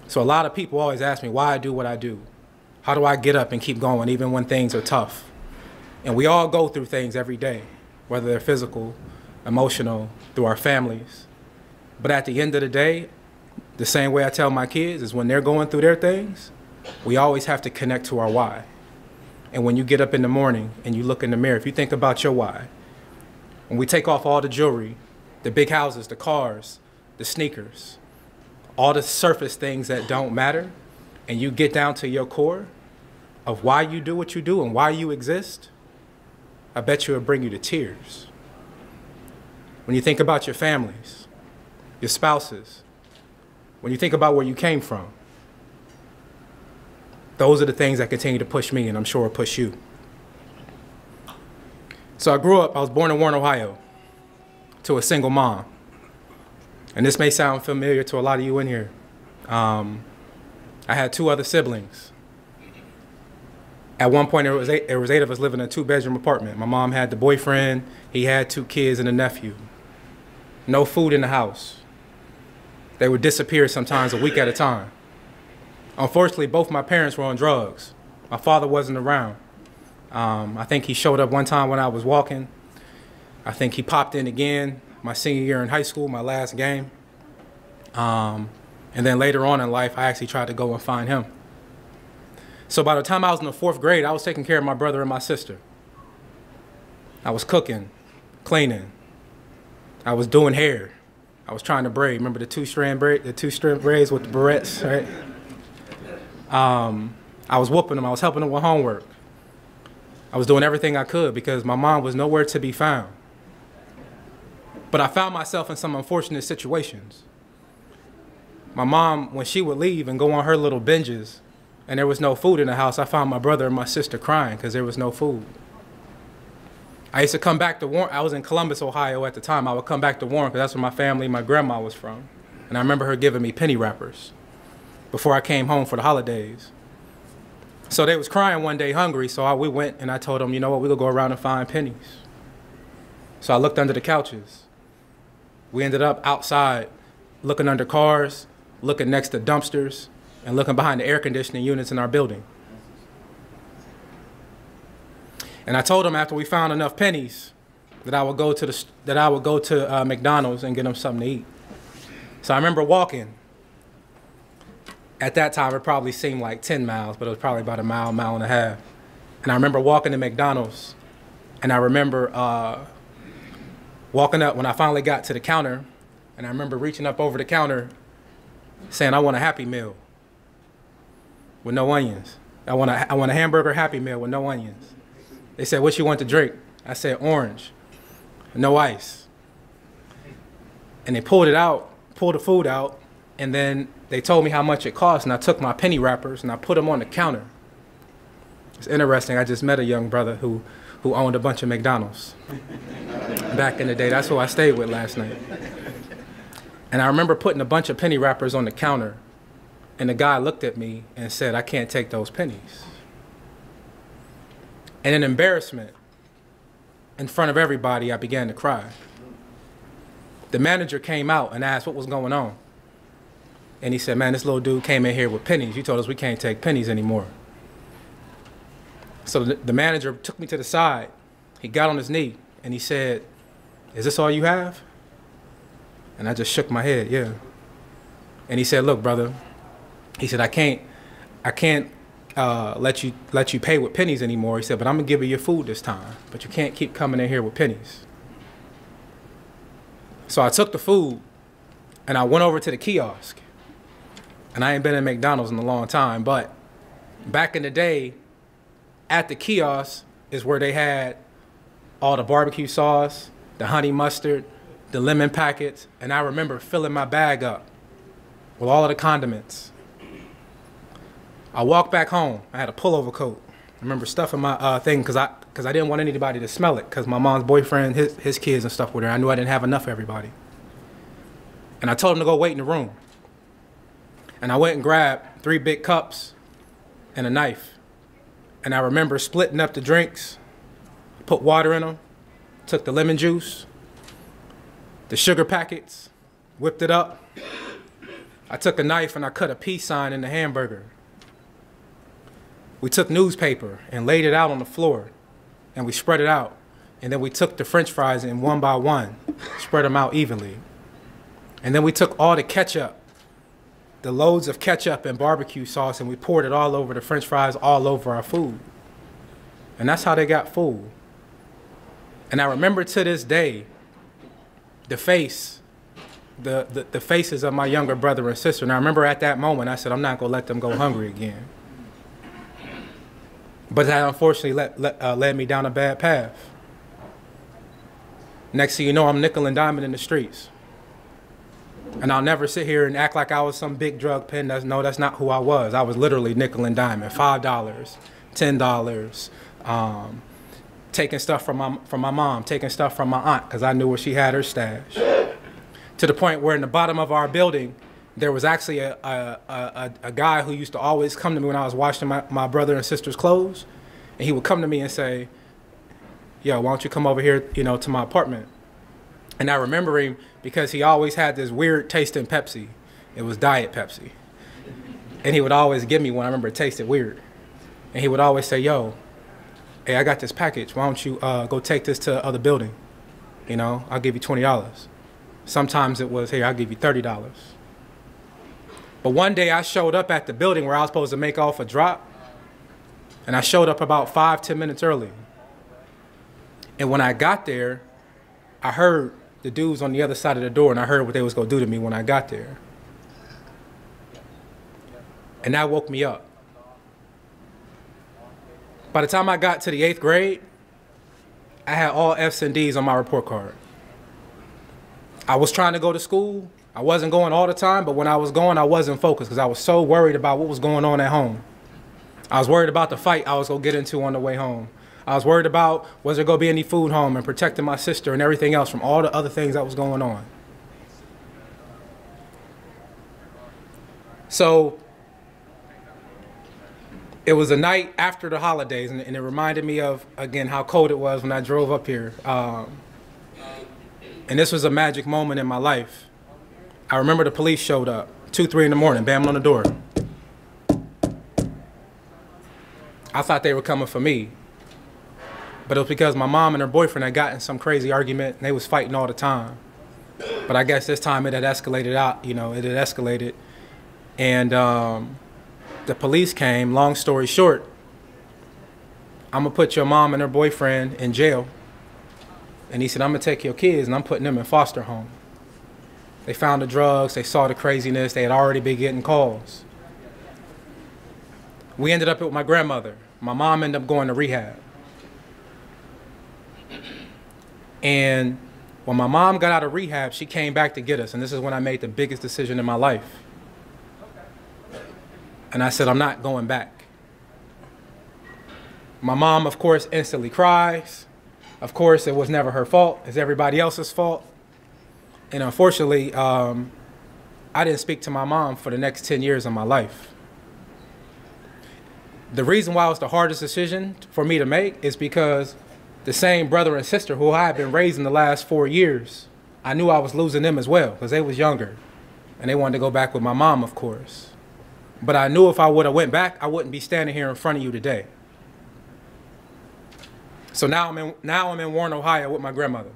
So a lot of people always ask me why I do what I do. How do I get up and keep going even when things are tough? And we all go through things every day, whether they're physical, emotional, through our families. But at the end of the day, the same way I tell my kids is when they're going through their things, we always have to connect to our why. And when you get up in the morning and you look in the mirror, if you think about your why, when we take off all the jewelry, the big houses, the cars, the sneakers, all the surface things that don't matter, and you get down to your core of why you do what you do and why you exist, I bet you it'll bring you to tears. When you think about your families, your spouses, when you think about where you came from, those are the things that continue to push me, and I'm sure will push you. So I was born in Warren, Ohio, to a single mom. And this may sound familiar to a lot of you in here. I had 2 other siblings. At one point, there was 8 of us living in a 2-bedroom apartment. My mom had the boyfriend, he had 2 kids and a nephew. No food in the house. They would disappear sometimes a week at a time. Unfortunately, both my parents were on drugs. My father wasn't around. I think he showed up one time when I was walking. I think he popped in again my senior year in high school, my last game. And then later on in life, I actually tried to go and find him. So by the time I was in the 4th grade, I was taking care of my brother and my sister. I was cooking, cleaning. I was doing hair. I was trying to braid. Remember the 2-strand braids with the barrettes, right? I was whooping them. I was helping them with homework. I was doing everything I could because my mom was nowhere to be found. But I found myself in some unfortunate situations. My mom, when she would leave and go on her little binges and there was no food in the house, I found my brother and my sister crying because there was no food. I used to come back to Warren. I was in Columbus, Ohio at the time. I would come back to Warren because that's where my family, my grandma was from. And I remember her giving me penny wrappers before I came home for the holidays. So they was crying one day hungry, so we went and I told them, you know what, we're gonna go around and find pennies. So I looked under the couches. We ended up outside, looking under cars, looking next to dumpsters, and looking behind the air conditioning units in our building. And I told them after we found enough pennies that I would go to McDonald's and get them something to eat. So I remember walking At that time, it probably seemed like 10 miles, but it was probably about a mile, mile and a half. And I remember walking to McDonald's, and I remember walking up when I finally got to the counter, and I remember reaching up over the counter saying, I want a Happy Meal with no onions. I want a hamburger Happy Meal with no onions. They said, what you want to drink? I said, orange, no ice. And they pulled the food out, and then they told me how much it cost, and I took my penny wrappers and I put them on the counter. It's interesting, I just met a young brother who owned a bunch of McDonald's back in the day. That's who I stayed with last night. And I remember putting a bunch of penny wrappers on the counter, and the guy looked at me and said, I can't take those pennies. And in embarrassment, in front of everybody, I began to cry. The manager came out and asked what was going on. And he said, man, this little dude came in here with pennies. You told us we can't take pennies anymore. So the manager took me to the side. He got on his knee and he said, is this all you have? And I just shook my head, yeah. And he said, look, brother, he said, I can't let you pay with pennies anymore. He said, but I'm gonna give you your food this time, but you can't keep coming in here with pennies. So I took the food and I went over to the kiosk. And I ain't been in McDonald's in a long time, but back in the day, at the kiosk is where they had all the barbecue sauce, the honey mustard, the lemon packets, and I remember filling my bag up with all of the condiments. I walked back home. I had a pullover coat. I remember stuffing my thing because I didn't want anybody to smell it, because my mom's boyfriend, his kids and stuff with her. I knew I didn't have enough for everybody. And I told him to go wait in the room. And I went and grabbed 3 big cups and a knife. And I remember splitting up the drinks, put water in them, took the lemon juice, the sugar packets, whipped it up. I took a knife and I cut a peace sign in the hamburger. We took newspaper and laid it out on the floor, and we spread it out. And then we took the French fries and one by one, spread them out evenly. And then we took all the ketchup, the loads of ketchup and barbecue sauce, and we poured it all over the French fries, all over our food. And that's how they got full. And I remember to this day, the faces of my younger brother and sister. And I remember at that moment, I said, I'm not gonna let them go hungry again. But that unfortunately led me down a bad path. Next thing you know, I'm nickel and diamond in the streets. And I'll never sit here and act like I was some big drug pen. No, that's not who I was. I was literally nickel and diamond, $5, $10, taking stuff from my mom, taking stuff from my aunt, because I knew where she had her stash. To the point where in the bottom of our building, there was actually a guy who used to always come to me when I was washing my brother and sister's clothes. And he would come to me and say, yo, why don't you come over here, to my apartment? And I remember him because he always had this weird taste in Pepsi. It was Diet Pepsi. And he would always give me one. I remember it tasted weird. And he would always say, yo, hey, I got this package. Why don't you go take this to the other building? I'll give you $20. Sometimes it was, hey, I'll give you $30. But one day I showed up at the building where I was supposed to make off a drop. And I showed up about 5-10 minutes early. And when I got there, I heard the dudes on the other side of the door, and I heard what they was gonna do to me when I got there. And that woke me up. By the time I got to the 8th grade, I had all F's and D's on my report card. I was trying to go to school. I wasn't going all the time, but when I was going, I wasn't focused because I was so worried about what was going on at home. I was worried about the fight I was gonna get into on the way home. I was worried about, was there gonna be any food home, and protecting my sister and everything else from all the other things that was going on. So it was a night after the holidays, and it reminded me of, again, how cold it was when I drove up here. And this was a magic moment in my life. I remember the police showed up, 2-3 in the morning, banging on the door. I thought they were coming for me. But it was because my mom and her boyfriend had gotten some crazy argument, and they was fighting all the time. But I guess this time it had escalated out, it had escalated. And the police came. Long story short, I'm gonna put your mom and her boyfriend in jail. And he said, I'm gonna take your kids and I'm putting them in foster home. They found the drugs, they saw the craziness, they had already been getting calls. We ended up with my grandmother. My mom ended up going to rehab. And when my mom got out of rehab, she came back to get us. And this is when I made the biggest decision in my life. And I said, I'm not going back. My mom, of course, instantly cries. Of course, it was never her fault. It's everybody else's fault. And unfortunately, I didn't speak to my mom for the next 10 years of my life. The reason why it was the hardest decision for me to make is because the same brother and sister who I had been raising the last 4 years, I knew I was losing them as well because they was younger. And they wanted to go back with my mom, of course. But I knew if I would have went back, I wouldn't be standing here in front of you today. So now I'm in Warren, Ohio with my grandmother.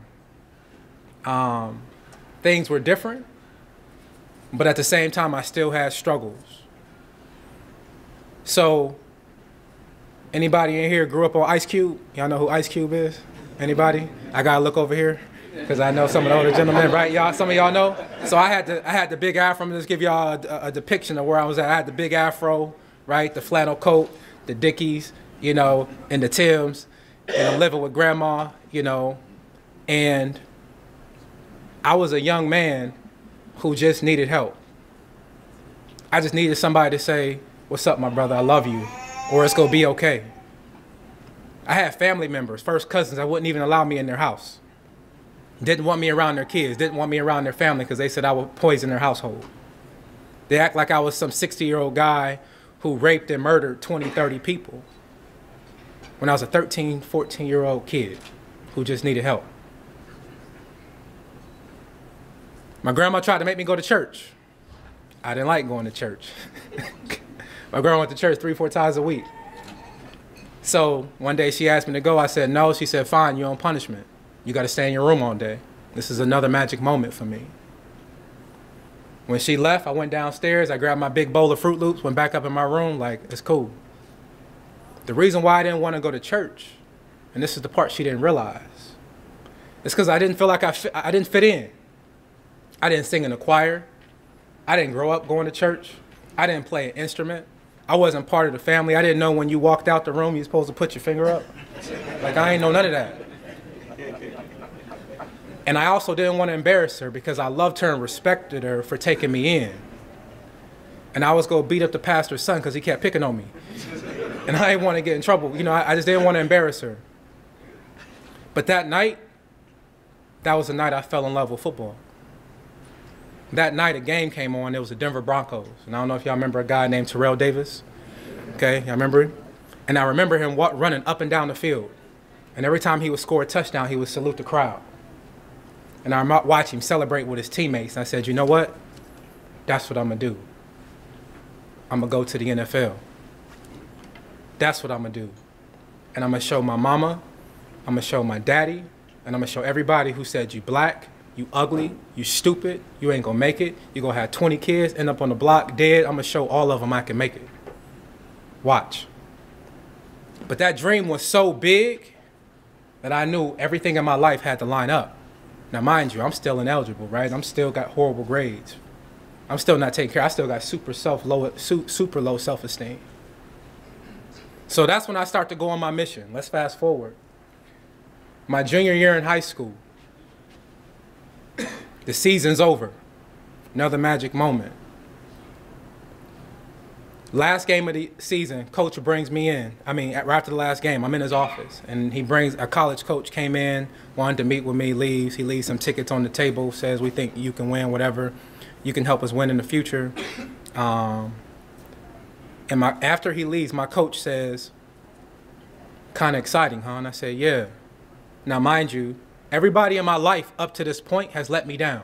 Things were different, but at the same time, I still had struggles. So, anybody in here grew up on Ice Cube? Y'all know who Ice Cube is? Anybody? I gotta look over here because I know some of the older gentlemen, right? Y'all, some of y'all know. So I had the big afro. I'm gonna just give y'all a depiction of where I was at. I had the big afro, right? The flannel coat, the Dickies, you know, and the Timbs. And I'm living with grandma, you know, and I was a young man who just needed help. I just needed somebody to say, what's up, my brother, I love you, or it's gonna be okay. I had family members, first cousins, that wouldn't even allow me in their house. Didn't want me around their kids, didn't want me around their family because they said I would poison their household. They act like I was some 60-year-old guy who raped and murdered 20, 30 people when I was a 13, 14-year-old kid who just needed help. My grandma tried to make me go to church. I didn't like going to church. My grandma went to church 3, 4 times a week. So one day she asked me to go. I said no. She said, fine, you're on punishment. You got to stay in your room all day. This is another magic moment for me. When she left, I went downstairs. I grabbed my big bowl of Fruit Loops, went back up in my room like, it's cool. The reason why I didn't want to go to church, and this is the part she didn't realize, is because I didn't feel like I didn't fit in. I didn't sing in the choir. I didn't grow up going to church. I didn't play an instrument. I wasn't part of the family. I didn't know when you walked out the room, you're supposed to put your finger up. Like, I ain't know none of that. And I also didn't want to embarrass her because I loved her and respected her for taking me in. And I was going to beat up the pastor's son because he kept picking on me. And I didn't want to get in trouble. You know, I just didn't want to embarrass her. But that night, that was the night I fell in love with football. That night, a game came on. It was the Denver Broncos. And I don't know if y'all remember a guy named Terrell Davis. Okay, y'all remember him? And I remember him running up and down the field. And every time he would score a touchdown, he would salute the crowd. And I watched him celebrate with his teammates. And I said, you know what? That's what I'm going to do. I'm going to go to the NFL. That's what I'm going to do. And I'm going to show my mama, I'm going to show my daddy, and I'm going to show everybody who said you black, you ugly, you stupid, you ain't going to make it, you're going to have 20 kids, end up on the block dead. I'm going to show all of them I can make it. Watch. But that dream was so big that I knew everything in my life had to line up. Now, mind you, I'm still ineligible, right? I'm still got horrible grades. I'm still not taking care. I still got super low self-esteem. So that's when I start to go on my mission. Let's fast forward. My junior year in high school. The season's over. Another magic moment. Last game of the season, coach brings me in. I mean, right after the last game, I'm in his office. And he brings, a college coach came in, wanted to meet with me, leaves. He leaves some tickets on the table, says, we think you can win, whatever. You can help us win in the future. And after he leaves, my coach says, kind of exciting, huh? And I say, yeah. Now, mind you, everybody in my life up to this point has let me down.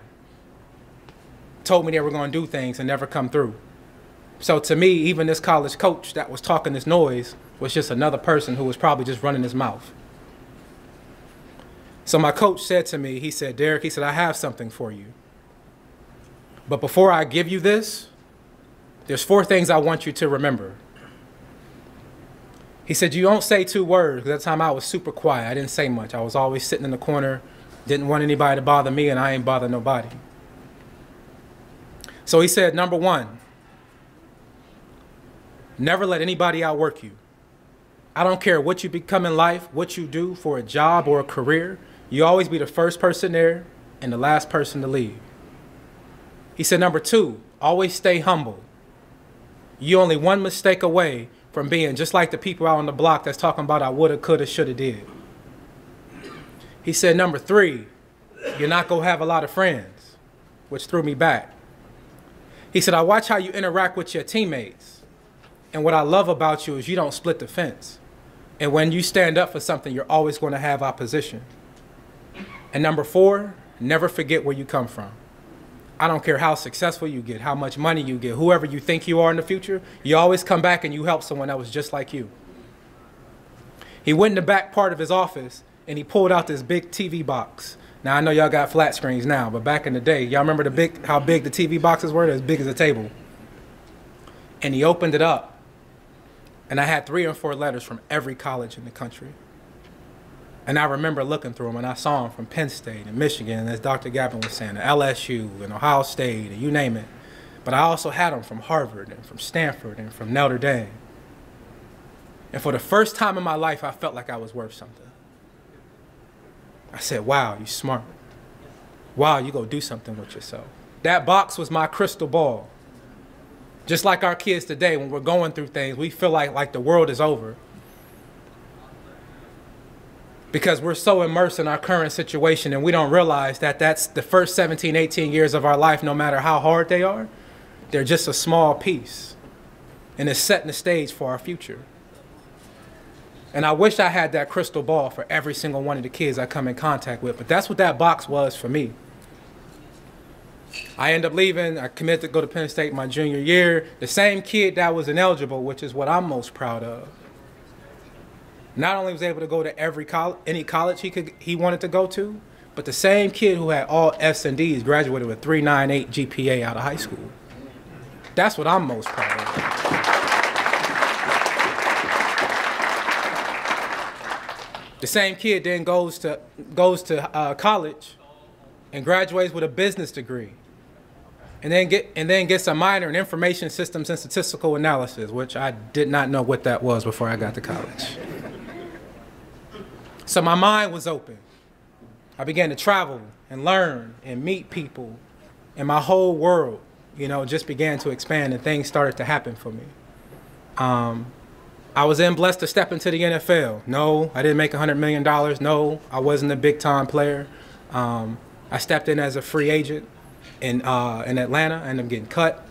Told me they were going to do things and never come through. So to me, even this college coach that was talking this noise was just another person who was probably just running his mouth. So my coach said to me, he said, Derek, he said, I have something for you. But before I give you this, there's 4 things I want you to remember. He said, you don't say 2 words. At that time I was super quiet. I didn't say much. I was always sitting in the corner, didn't want anybody to bother me, and I ain't bother nobody. So he said, number 1, never let anybody outwork you. I don't care what you become in life, what you do for a job or a career, you always be the first person there and the last person to leave. He said, number 2, always stay humble. You're only one mistake away from being just like the people out on the block that's talking about I woulda, coulda, shoulda, did. He said, number 3, you're not gonna have a lot of friends, which threw me back. He said, I watch how you interact with your teammates. And what I love about you is you don't split the fence. And when you stand up for something, you're always going to have opposition. And number 4, never forget where you come from. I don't care how successful you get, how much money you get, whoever you think you are in the future, you always come back and you help someone that was just like you. He went in the back part of his office and he pulled out this big TV box. Now I know y'all got flat screens now, but back in the day, y'all remember how big the TV boxes were? They're as big as a table. And he opened it up. And I had 3 or 4 letters from every college in the country. And I remember looking through them, and I saw them from Penn State and Michigan, as Dr. Gavin was saying, LSU and Ohio State, and you name it. But I also had them from Harvard and from Stanford and from Notre Dame. And for the first time in my life, I felt like I was worth something. I said, wow, you smart. Wow, you go do something with yourself. That box was my crystal ball. Just like our kids today, when we're going through things, we feel like the world is over. Because we're so immersed in our current situation and we don't realize that that's the first 17, 18 years of our life, no matter how hard they are, they're just a small piece. And it's setting the stage for our future. And I wish I had that crystal ball for every single one of the kids I come in contact with, but that's what that box was for me. I ended up leaving. I committed to go to Penn State my junior year. The same kid that was ineligible, which is what I'm most proud of. Not only was able to go to any college he wanted to go to, but the same kid who had all F's and D's graduated with 3.98 GPA out of high school. That's what I'm most proud of. The same kid then goes to college and graduates with a business degree, and then gets a minor in information systems and statistical analysis, which I did not know what that was before I got to college. So my mind was open. I began to travel and learn and meet people, and my whole world, just began to expand, and things started to happen for me. I was then blessed to step into the NFL. No, I didn't make $100 million. No, I wasn't a big-time player. I stepped in as a free agent in Atlanta. I ended up getting cut.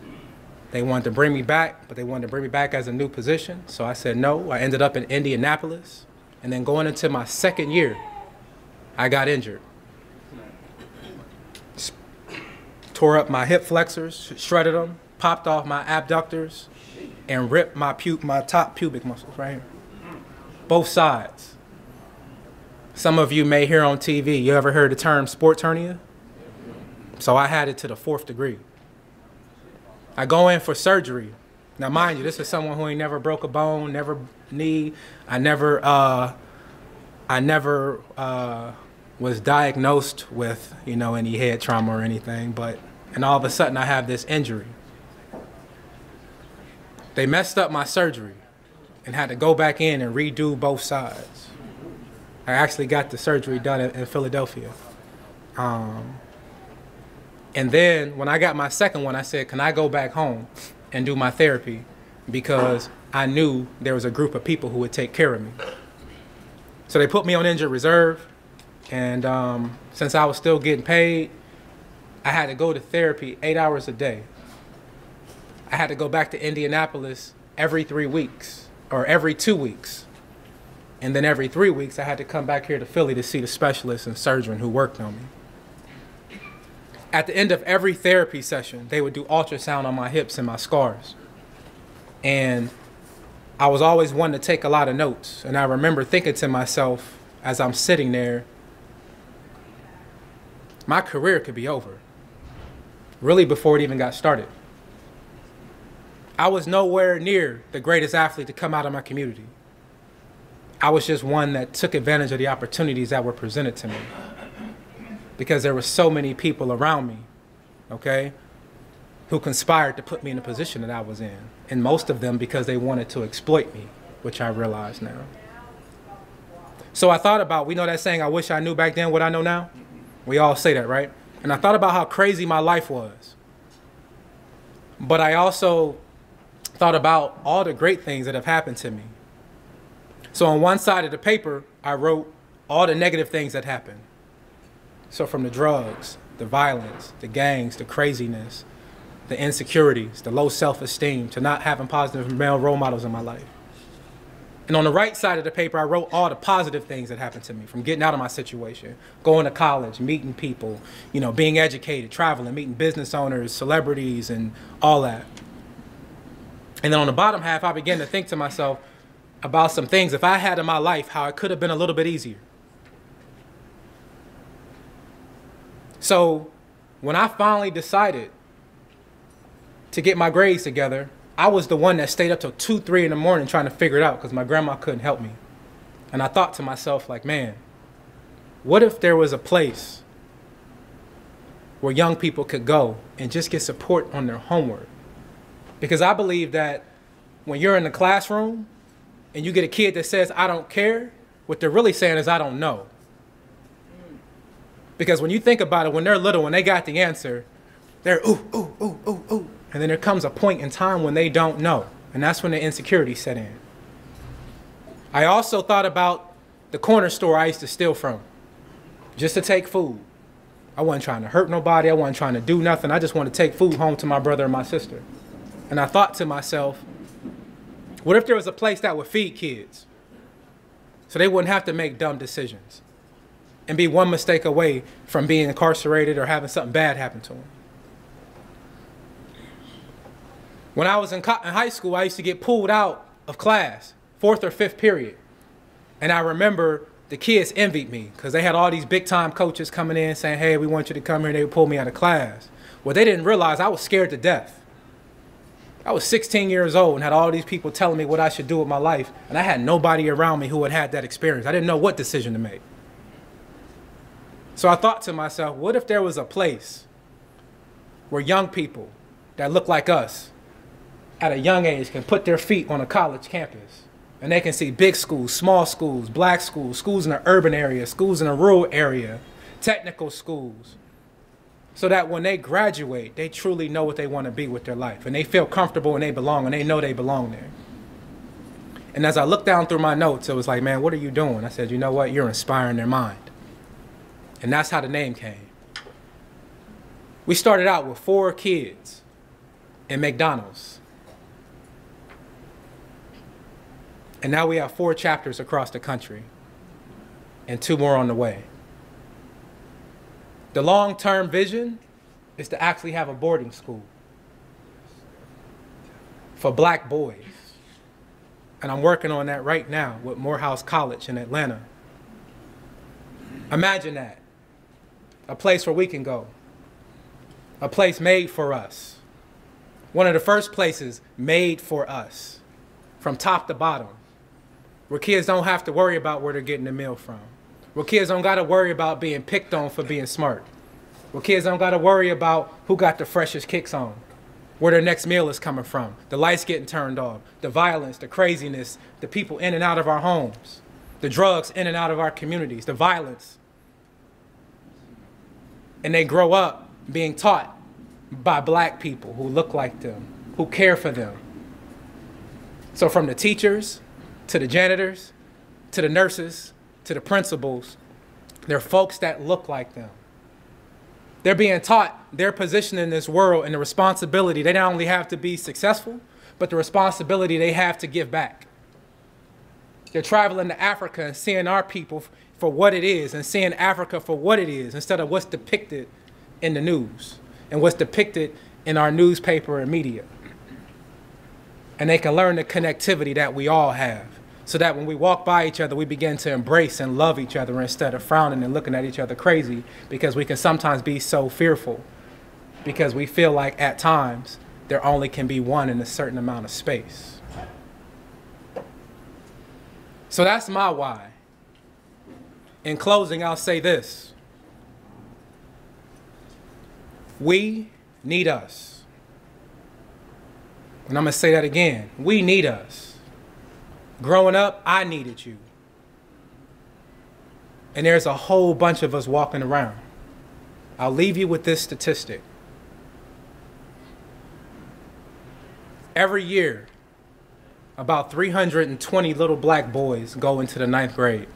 They wanted to bring me back, but they wanted to bring me back as a new position. So I said no. I ended up in Indianapolis. And then going into my second year, I got injured. Tore up my hip flexors, shredded them, popped off my abductors, and ripped my top pubic muscles right here. Both sides. Some of you may hear on TV, you ever heard the term sports hernia? So I had it to the 4th degree. I go in for surgery. Now mind you, this is someone who ain't never broke a bone, never knee. I never was diagnosed with, any head trauma or anything, and all of a sudden I have this injury. They messed up my surgery and had to go back in and redo both sides. I actually got the surgery done in Philadelphia. And then when I got my second one, I said, can I go back home and do my therapy? Because I knew there was a group of people who would take care of me. So they put me on injured reserve. And since I was still getting paid, I had to go to therapy 8 hours a day. I had to go back to Indianapolis every 3 weeks or every 2 weeks. And then every 3 weeks, I had to come back here to Philly to see the specialist and surgeon who worked on me. At the end of every therapy session, they would do ultrasound on my hips and my scars. And I was always one to take a lot of notes. And I remember thinking to myself as I'm sitting there, my career could be over, really before it even got started. I was nowhere near the greatest athlete to come out of my community. I was just one that took advantage of the opportunities that were presented to me because there were so many people around me, okay, who conspired to put me in the position that I was in. And most of them because they wanted to exploit me, which I realize now. So I thought about, we know that saying, I wish I knew back then what I know now? We all say that, right? And I thought about how crazy my life was. But I also thought about all the great things that have happened to me. So on one side of the paper, I wrote all the negative things that happened. So from the drugs, the violence, the gangs, the craziness, the insecurities, the low self-esteem, to not having positive male role models in my life. And on the right side of the paper, I wrote all the positive things that happened to me, from getting out of my situation, going to college, meeting people, you know, being educated, traveling, meeting business owners, celebrities, and all that. And then on the bottom half, I began to think to myself about some things, if I had in my life, how it could have been a little bit easier. So when I finally decided to get my grades together, I was the one that stayed up till 2, 3 in the morning trying to figure it out because my grandma couldn't help me. And I thought to myself, like, man, what if there was a place where young people could go and just get support on their homework? Because I believe that when you're in the classroom and you get a kid that says, I don't care, what they're really saying is, I don't know. Because when you think about it, when they're little, when they got the answer, they're ooh, ooh, ooh, ooh, ooh. And then there comes a point in time when they don't know. And that's when the insecurity set in. I also thought about the corner store I used to steal from, just to take food. I wasn't trying to hurt nobody. I wasn't trying to do nothing. I just wanted to take food home to my brother and my sister. And I thought to myself, what if there was a place that would feed kids so they wouldn't have to make dumb decisions and be one mistake away from being incarcerated or having something bad happen to them? When I was in high school, I used to get pulled out of class, 4th or 5th period. And I remember the kids envied me because they had all these big time coaches coming in saying, hey, we want you to come here. And they would pull me out of class. Well, they didn't realize I was scared to death. I was 16 years old and had all these people telling me what I should do with my life. And I had nobody around me who had had that experience. I didn't know what decision to make. So I thought to myself, what if there was a place where young people that look like us at a young age can put their feet on a college campus and they can see big schools, small schools, black schools, schools in the urban area, schools in a rural area, technical schools, so that when they graduate, they truly know what they want to be with their life and they feel comfortable and they belong and they know they belong there. And as I looked down through my notes, it was like, man, what are you doing? I said, you know what? You're inspiring their mind. And that's how the name came. We started out with 4 kids in McDonald's. And now we have 4 chapters across the country and 2 more on the way. The long-term vision is to actually have a boarding school for black boys. And I'm working on that right now with Morehouse College in Atlanta. Imagine that. A place where we can go. A place made for us. One of the first places made for us, from top to bottom. Where kids don't have to worry about where they're getting the meal from. Where kids don't got to worry about being picked on for being smart. Where kids don't got to worry about who got the freshest kicks on. Where their next meal is coming from. The lights getting turned off. The violence, the craziness, the people in and out of our homes. The drugs in and out of our communities. The violence. And they grow up being taught by black people who look like them, who care for them. So from the teachers, to the janitors, to the nurses, to the principals, they're folks that look like them. They're being taught their position in this world and the responsibility. They not only have to be successful, but the responsibility they have to give back. They're traveling to Africa and seeing our people for what it is and seeing Africa for what it is instead of what's depicted in the news and what's depicted in our newspaper and media. And they can learn the connectivity that we all have, so that when we walk by each other, we begin to embrace and love each other instead of frowning and looking at each other crazy, because we can sometimes be so fearful because we feel like at times there only can be one in a certain amount of space. So that's my why. In closing, I'll say this. We need us. And I'm going to say that again. We need us. Growing up, I needed you. And there's a whole bunch of us walking around. I'll leave you with this statistic. Every year, about 320 little black boys go into the 9th grade.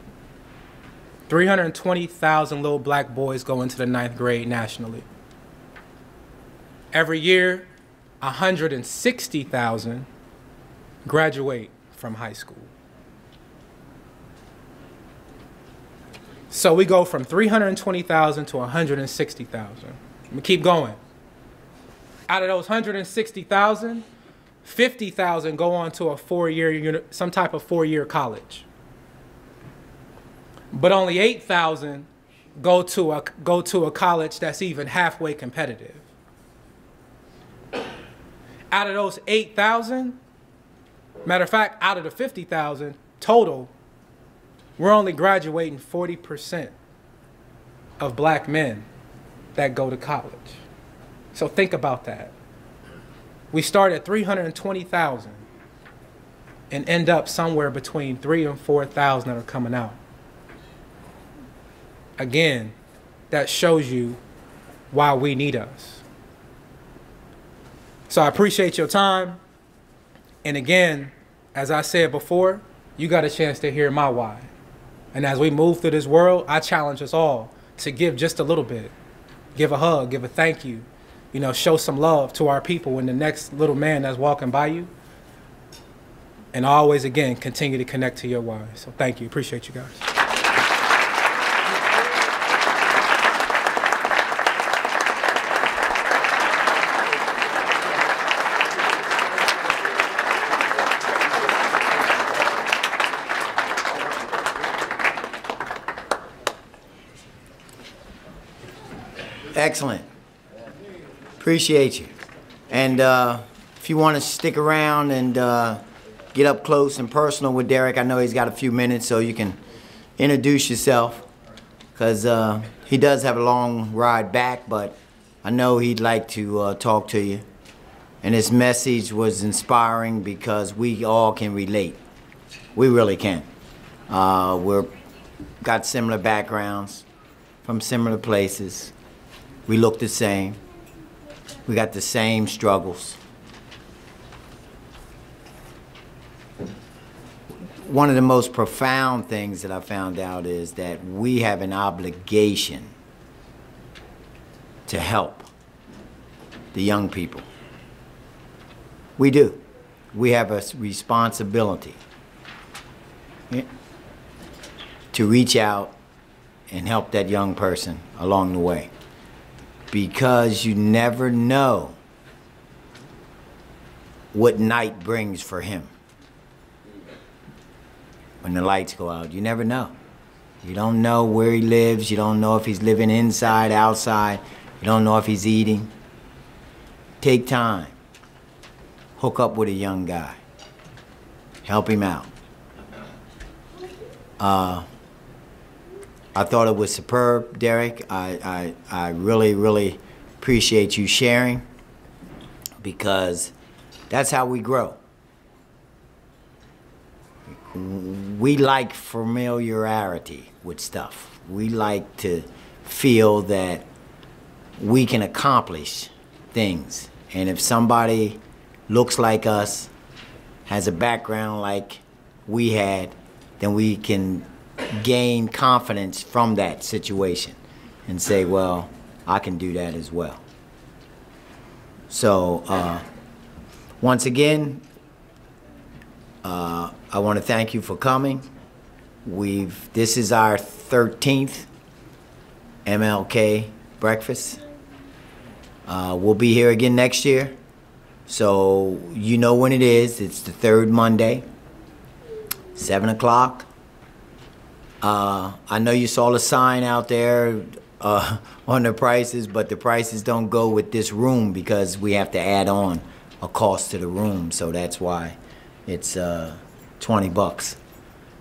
320,000 little black boys go into the 9th grade nationally. Every year, 160,000 graduate from high school. So we go from 320,000 to 160,000. We keep going. Out of those 160,000, 50,000 go on to a some type of four-year college. But only 8,000 go to a college that's even halfway competitive. Out of those 8,000, matter of fact, out of the 50,000 total, we're only graduating 40% of black men that go to college. So think about that. We start at 320,000 and end up somewhere between 3,000 and 4,000 that are coming out. Again, that shows you why we need us. So I appreciate your time. And again, as I said before, you got a chance to hear my why. And as we move through this world, I challenge us all to give just a little bit. Give a hug, give a thank you. You know, show some love to our people and the next little man that's walking by you. And always, again, continue to connect to your why. So thank you. Appreciate you guys. Excellent. Appreciate you. And if you want to stick around and get up close and personal with Derek, I know he's got a few minutes, so you can introduce yourself, because he does have a long ride back, but I know he'd like to talk to you. And his message was inspiring because we all can relate. We really can. We're got similar backgrounds from similar places. We look the same. We got the same struggles. One of the most profound things that I found out is that we have an obligation to help the young people. We do. We have a responsibility to reach out and help that young person along the way. Because you never know what night brings for him. When the lights go out, you never know. You don't know where he lives. You don't know if he's living inside, outside. You don't know if he's eating. Take time. Hook up with a young guy. Help him out. I thought it was superb, Derek. I really, really appreciate you sharing, because that's how we grow. We like familiarity with stuff. We like to feel that we can accomplish things. And if somebody looks like us, has a background like we had, then we can gain confidence from that situation and say, well, I can do that as well. So once again, I want to thank you for coming. This is our 13th MLK breakfast. We'll be here again next year. So you know when it is. It's the third Monday, 7 o'clock. I know you saw the sign out there on the prices, but the prices don't go with this room because we have to add on a cost to the room, so that's why it's $20.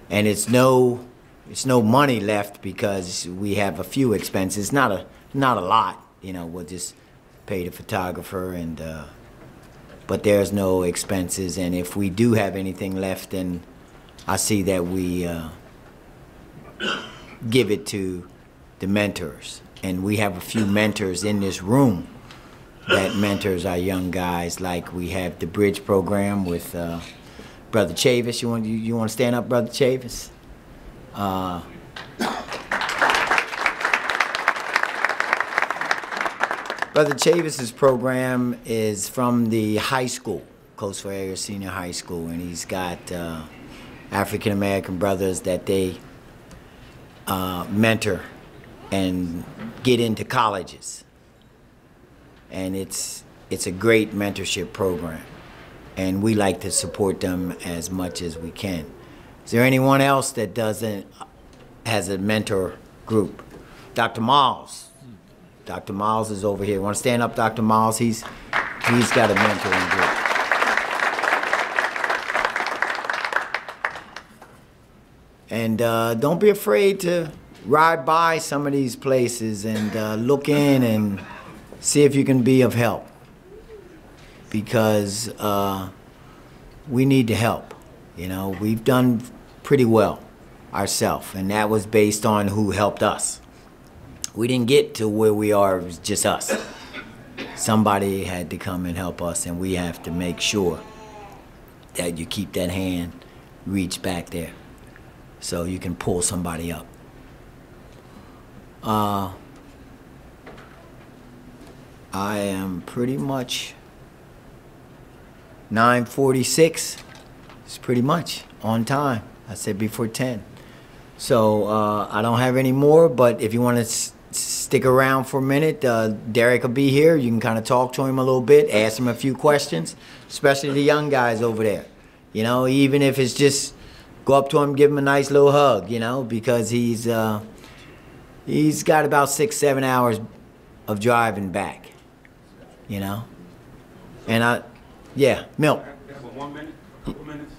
And it's no money left because we have a few expenses, not a lot. You know, we'll just pay the photographer, and but there's no expenses. And if we do have anything left, then I see that we give it to the mentors. And we have a few mentors in this room that mentors our young guys. Like we have the Bridge program with Brother Chavis. You want to stand up, Brother Chavis? Brother Chavis's program is from the high school, Coastal Area Senior High School, and he's got African American brothers that they mentor and get into colleges. And it's a great mentorship program, and we like to support them as much as we can. Is there anyone else that has a mentor group? Dr. Miles. Dr. Miles is over here. Want to stand up, Dr. Miles? He's got a mentoring group. And don't be afraid to ride by some of these places and look in and see if you can be of help, because we need to help. You know, we've done pretty well ourselves, and that was based on who helped us. We didn't get to where we are, it was just us. Somebody had to come and help us, and we have to make sure that you keep that hand reach back there so you can pull somebody up. I am pretty much 9:46. It's pretty much on time. I said before 10. So I don't have any more, but if you want to stick around for a minute, Derek will be here. You can kind of talk to him a little bit, ask him a few questions, especially the young guys over there. You know, even if it's just go up to him, give him a nice little hug, you know, because he's got about 6-7 hours of driving back, you know. And yeah, Milt. 1 minute, couple minutes.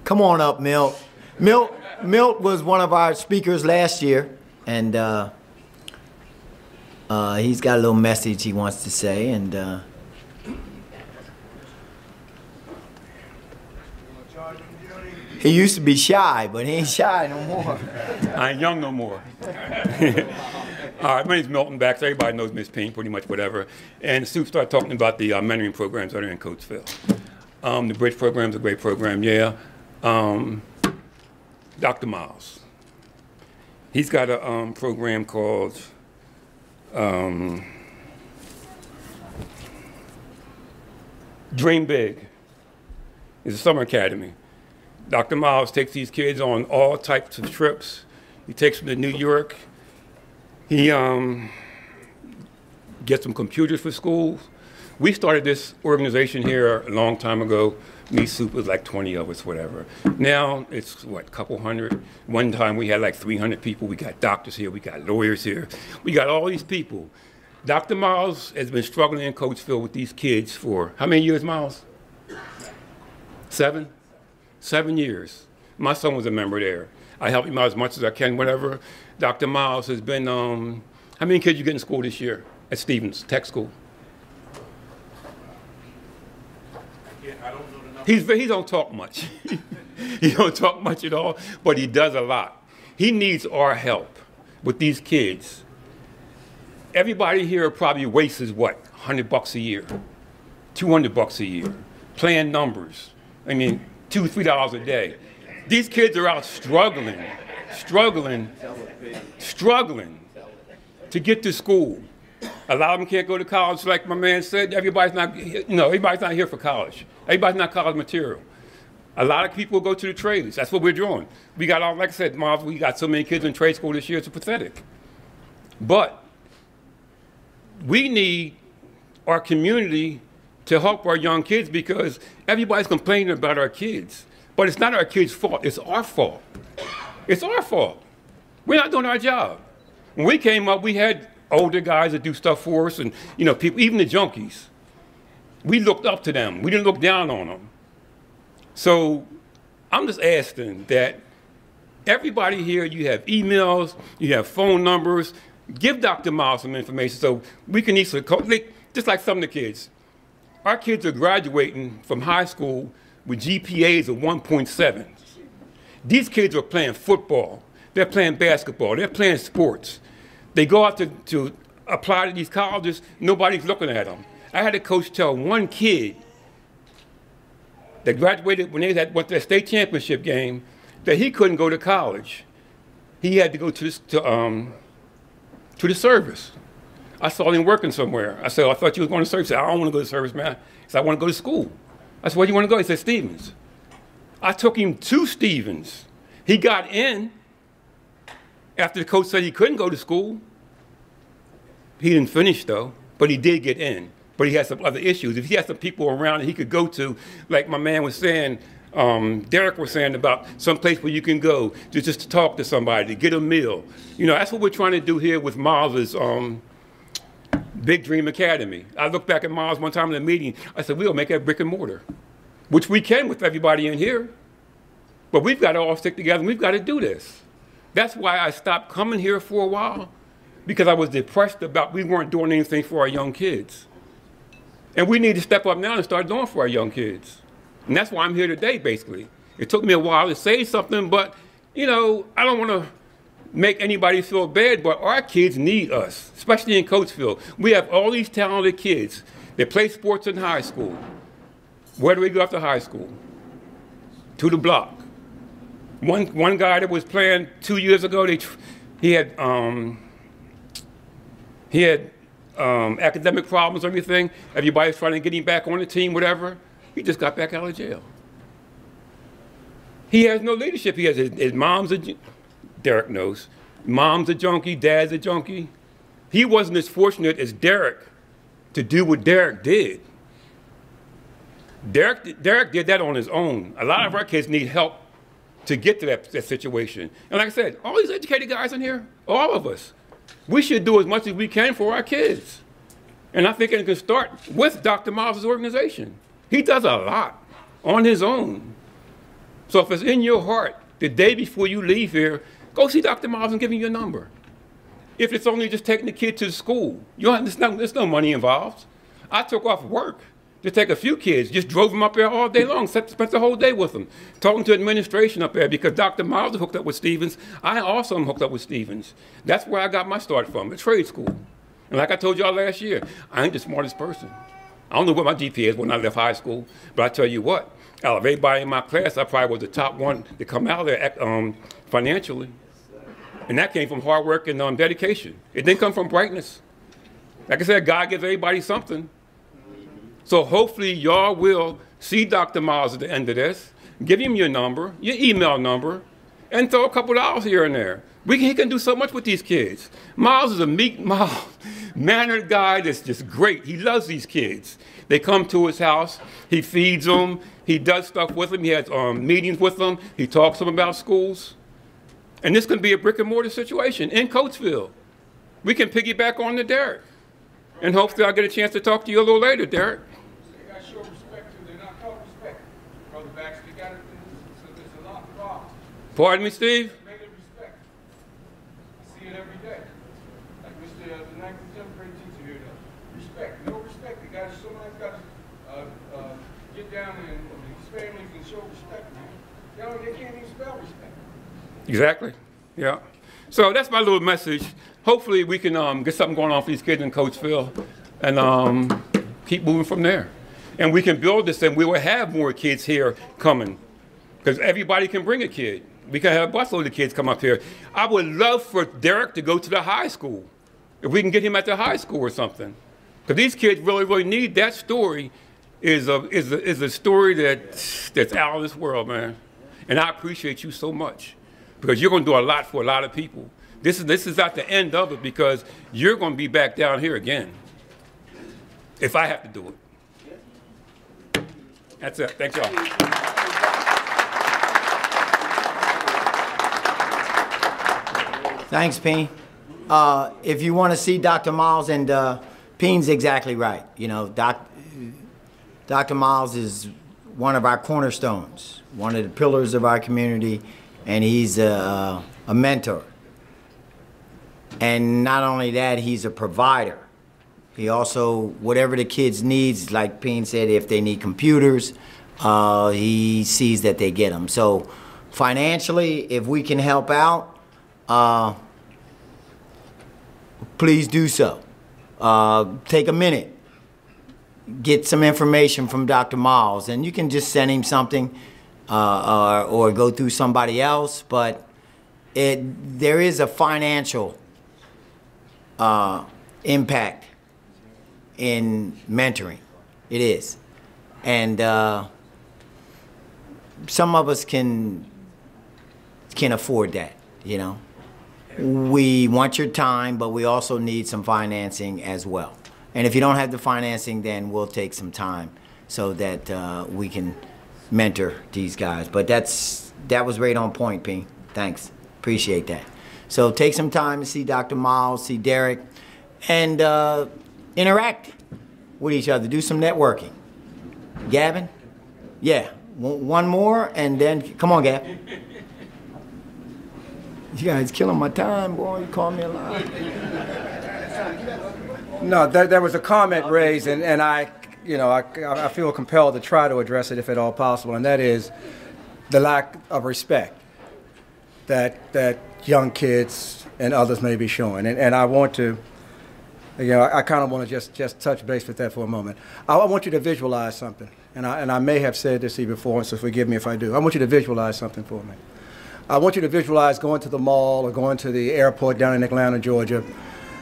Come on up, Milt. Milt was one of our speakers last year, and he's got a little message he wants to say, and he used to be shy, but he ain't shy no more. I ain't young no more. All right, my name's Milton Bax. Everybody knows Miss Payne, pretty much whatever. And Soup started talking about the mentoring programs that are in Coatesville. The Bridge program's a great program, yeah. Dr. Miles. He's got a program called Dream Big. It's a summer academy. Dr. Miles takes these kids on all types of trips. He takes them to New York. He gets them computers for schools. We started this organization here a long time ago. Me, Soup, was like 20 of us, whatever. Now it's, what, a couple hundred? One time we had like 300 people. We got doctors here. We got lawyers here. We got all these people. Dr. Miles has been struggling in Coatesville with these kids for how many years, Miles? 7? 7 years. My son was a member there. I help him out as much as I can, whatever. Dr. Miles has been, how many kids you get in school this year at Stevens Tech School? He don't talk much. He don't talk much at all, but he does a lot. He needs our help with these kids. Everybody here probably wastes what, $100 a year, $200 a year, playing numbers. I mean, $2, $3 a day. These kids are out struggling to get to school. A lot of them can't go to college, like my man said. Everybody's not here for college. Everybody's not college material. A lot of people go to the trades. That's what we're doing. We got all, like I said, Miles, we got so many kids in trade school this year, it's pathetic. But we need our community to help our young kids, because everybody's complaining about our kids. But it's not our kids' fault, it's our fault. It's our fault. We're not doing our job. When we came up, we had older guys that do stuff for us, and you know, people, even the junkies. We looked up to them. We didn't look down on them. So I'm just asking that everybody here, you have emails, you have phone numbers, give Dr. Miles some information so we can easily, just like some of the kids. Our kids are graduating from high school with GPAs of 1.7. These kids are playing football. They're playing basketball. They're playing sports. They go out to apply to these colleges. Nobody's looking at them. I had a coach tell one kid that graduated when they went to the state championship game that he couldn't go to college. He had to go to the service. I saw him working somewhere. I said, I thought you was going to service. He said, I don't want to go to service, man. He said, I want to go to school. I said, where do you want to go? He said, Stevens. I took him to Stevens. He got in after the coach said he couldn't go to school. He didn't finish, though, but he did get in. But he had some other issues. If he had some people around that he could go to, like my man was saying, Derek was saying about some place where you can go to just to talk to somebody, to get a meal. You know, that's what we're trying to do here with Miles's Big Dream Academy. I looked back at Miles one time in a meeting. I said, we'll make that brick and mortar, which we can with everybody in here. But we've got to all stick together, and we've got to do this. That's why I stopped coming here for a while, because I was depressed about we weren't doing anything for our young kids. And we need to step up now and start doing for our young kids. And that's why I'm here today, basically. It took me a while to say something, but, you know, I don't want to make anybody feel bad, but our kids need us, especially in Coatesville. We have all these talented kids that play sports in high school. Where do we go after high school? To the block. One guy that was playing 2 years ago, he had academic problems, everything. Everybody's trying to get him back on the team, whatever. He just got back out of jail. He has no leadership. He has his mom's Derek knows. Mom's a junkie, dad's a junkie. He wasn't as fortunate as Derek to do what Derek did. Derek did that on his own. A lot of our kids need help to get to that situation. And like I said, all these educated guys in here, all of us, we should do as much as we can for our kids. And I think it can start with Dr. Miles' organization. He does a lot on his own. So if it's in your heart, the day before you leave here, go see Dr. Miles and give him your number. If it's only just taking the kid to school, there's no money involved. I took off work to take a few kids, just drove them up there all day long, spent the whole day with them, talking to administration up there because Dr. Miles is hooked up with Stevens. I also am hooked up with Stevens. That's where I got my start from, the trade school. And like I told y'all last year, I ain't the smartest person. I don't know what my GPA is when I left high school, but I tell you what, out of everybody in my class, I probably was the top one to come out of there financially. And that came from hard work and dedication. It didn't come from brightness. Like I said, God gives everybody something. So hopefully y'all will see Dr. Miles at the end of this, give him your number, your email number, and throw a couple dollars here and there. He can do so much with these kids. Miles is a meek, mannered guy that's just great. He loves these kids. They come to his house, he feeds them, he does stuff with them, he has meetings with them, he talks to them about schools. And this can be a brick and mortar situation in Coatesville. We can piggyback on to Derek. And hopefully I'll get a chance to talk to you a little later, Derek. They got to show respect too. They're not taught respect. Brother Baxter, they got to, so there's a lot of problems. Pardon me, Steve? Make it respect. I see it every day. Like Mr. The 9th and 10th grade teacher here does. Respect. No respect. They got to, somebody's got to get down and these families and show respect, man. They can't even spell respect. Exactly. Yeah. So that's my little message. Hopefully we can get something going on for these kids in Coatesville and keep moving from there. And we can build this and we will have more kids here coming because everybody can bring a kid. We can have a busload of kids come up here. I would love for Derek to go to the high school. If we can get him at the high school or something. Because these kids really, really need that story is a story that's out of this world, man. And I appreciate you so much because you're going to do a lot for a lot of people. This is at the end of it because you're going to be back down here again if I have to do it. That's it. Thanks, y'all. Thanks, Peen. If you want to see Dr. Miles, and Peen's exactly right. You know, Dr. Miles is one of our cornerstones, one of the pillars of our community, and he's a mentor. And not only that, he's a provider. He also, whatever the kids needs, like Payne said, if they need computers, he sees that they get them. So financially, if we can help out, please do so. Take a minute. Get some information from Dr. Miles, and you can just send him something or go through somebody else, but there is a financial impact in mentoring. It is. And some of us can afford that, you know. We want your time, but we also need some financing as well. And if you don't have the financing, then we'll take some time so that we can mentor these guys. But that was right on point, Ping. Thanks. Appreciate that. So take some time to see Dr. Miles, see Derek, and interact with each other. Do some networking. Gavin? Yeah. One more, and then, come on, Gavin. You guys killing my time, boy. You call me a lie. No, there was a comment raised, and I feel compelled to try to address it if at all possible, and that is the lack of respect that young kids and others may be showing. And I want to, I kind of want to just touch base with that for a moment. I want you to visualize something, and I may have said this even before, so forgive me if I do. I want you to visualize something for me. I want you to visualize going to the mall or going to the airport down in Atlanta, Georgia,